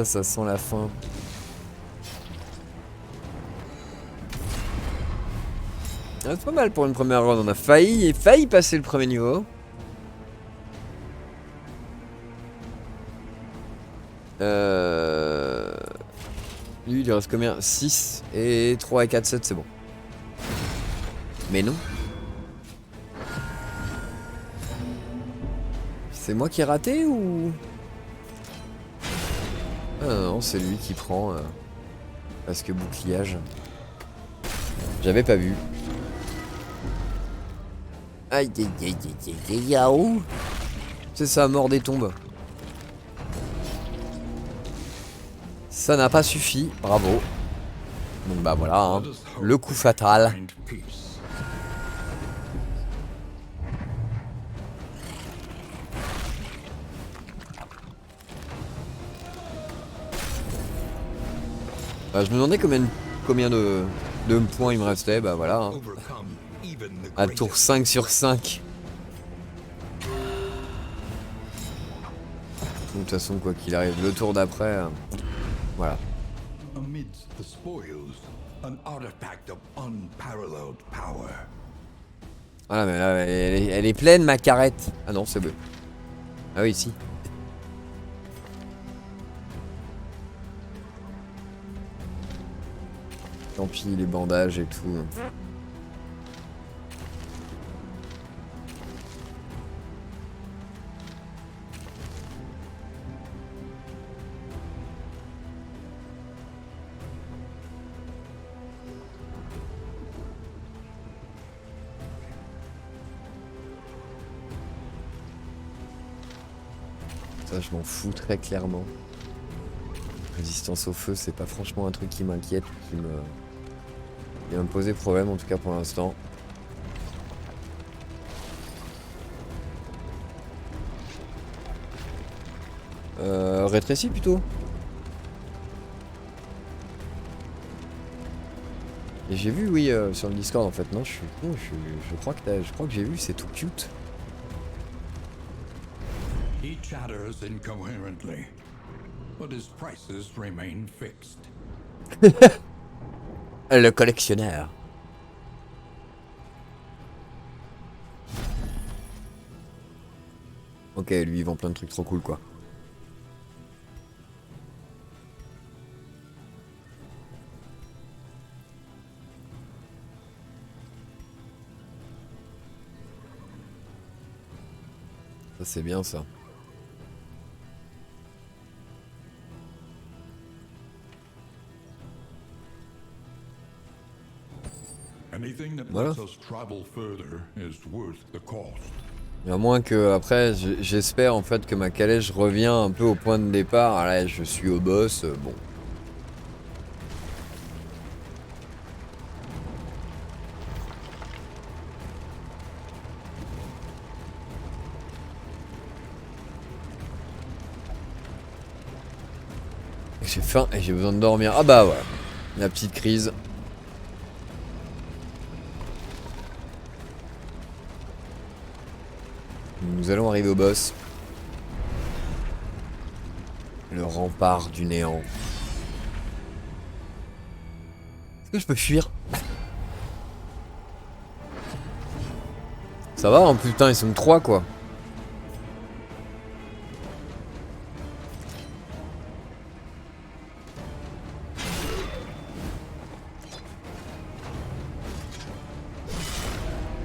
Ça sent la fin. Ah, c'est pas mal pour une première run. On a failli passer le premier niveau. Lui il lui reste combien? 6 et 3 et 4, 7 c'est bon. Mais non. C'est moi qui ai raté ou... Ah non, c'est lui qui prend. Parce que boucliage. J'avais pas vu. Aïe aïe aïe aïe aïe aïe. C'est ça, mort des tombes. Ça n'a pas suffi, bravo. Donc bah voilà, hein. Le coup fatal. Bah, je me demandais combien de points il me restait, bah voilà. Hein. À tour 5 sur 5. De toute façon, quoi qu'il arrive, le tour d'après, voilà. Voilà, mais là, elle est pleine, ma carrette. Ah non, c'est bleu. Ah oui, si. Tant pis, les bandages et tout. Ça, je m'en fous très clairement. Résistance au feu, c'est pas franchement un truc qui m'inquiète, qui va me poser problème en tout cas pour l'instant. Rétréci plutôt. Et j'ai vu, oui, sur le Discord en fait. Non, je suis con, je crois que j'ai vu, c'est tout cute. He chatters incoherently, but his prices remain fixed. Le collectionneur. Ok, lui il vend plein de trucs trop cool quoi. Ça c'est bien ça. Voilà. Et à moins que après, j'espère en fait que ma calèche revient un peu au point de départ. Ah là, je suis au boss, bon. J'ai faim et j'ai besoin de dormir. Ah bah voilà, la petite crise. Nous allons arriver au boss. Le rempart du néant. Est-ce que je peux fuir? Ça va, hein, putain, ils sont 3 quoi.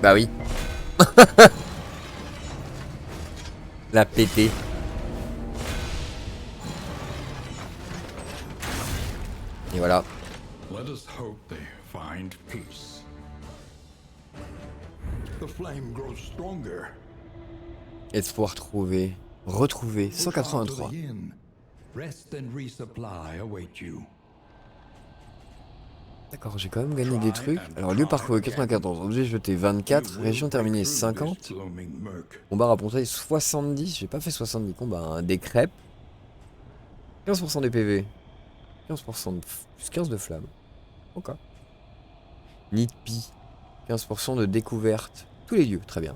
Bah oui. La pété. Et voilà. Let us hope they find peace. The flame grows stronger. Espoir trouvé. Retrouvé. 183. Rest and resupply await you. D'accord, j'ai quand même gagné des trucs. Alors, lieu parcouru 94, objet jeté 24, région terminée 50. Combat rapporté 70, j'ai pas fait 70 combats. Hein. Des crêpes. 15% des PV. 15% de plus 15 de flamme. Ok. Nid de pie. 15% de découverte. Tous les lieux, très bien.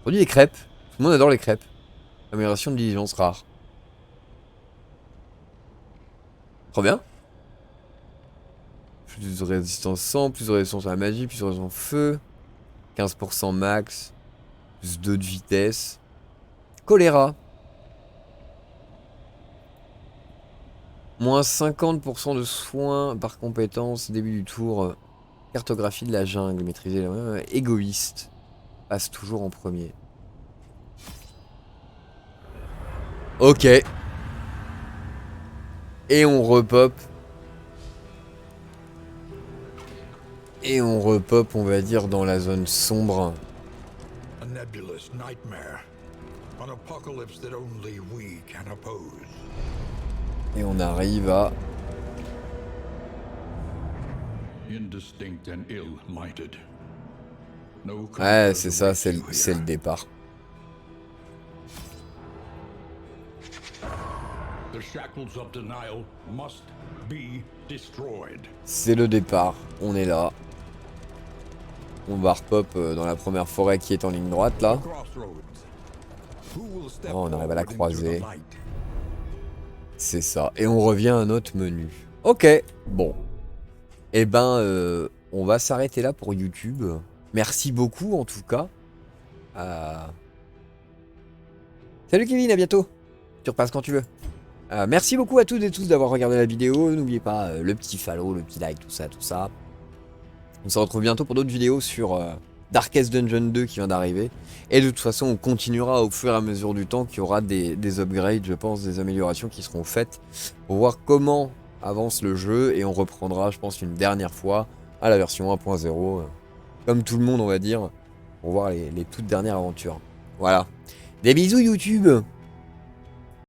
Produit des crêpes. Tout le monde adore les crêpes. Amélioration de diligence rare. Trop bien. Plus de résistance sang, plus de résistance à la magie, plus de résistance feu. 15% max. Plus 2 de vitesse. Choléra. Moins 50% de soins par compétence. Début du tour. Cartographie de la jungle. Maîtriser. Égoïste. Passe toujours en premier. Ok. Et on repop. Et on repop, on va dire, dans la zone sombre. A nebulous nightmare. An apocalypse that only we can oppose. Et on arrive à... Indistinct and ill-lighted. No Ouais, c'est ça, c'est le départ. The shackles of denial must be destroyed. C'est le départ, on est là. On va repop dans la première forêt qui est en ligne droite là. Oh, on arrive à la croisée. C'est ça. Et on revient à notre menu. Ok, bon. Eh ben, on va s'arrêter là pour YouTube. Merci beaucoup en tout cas. Salut Kevin, à bientôt. Tu repasses quand tu veux. Merci beaucoup à toutes et tous d'avoir regardé la vidéo. N'oubliez pas le petit follow, le petit like, tout ça, tout ça. On se retrouve bientôt pour d'autres vidéos sur Darkest Dungeon 2 qui vient d'arriver. Et de toute façon, on continuera au fur et à mesure du temps qu'il y aura des upgrades, je pense, des améliorations qui seront faites pour voir comment avance le jeu. Et on reprendra, je pense, une dernière fois à la version 1.0, comme tout le monde, on va dire, pour voir les toutes dernières aventures. Voilà. Des bisous YouTube!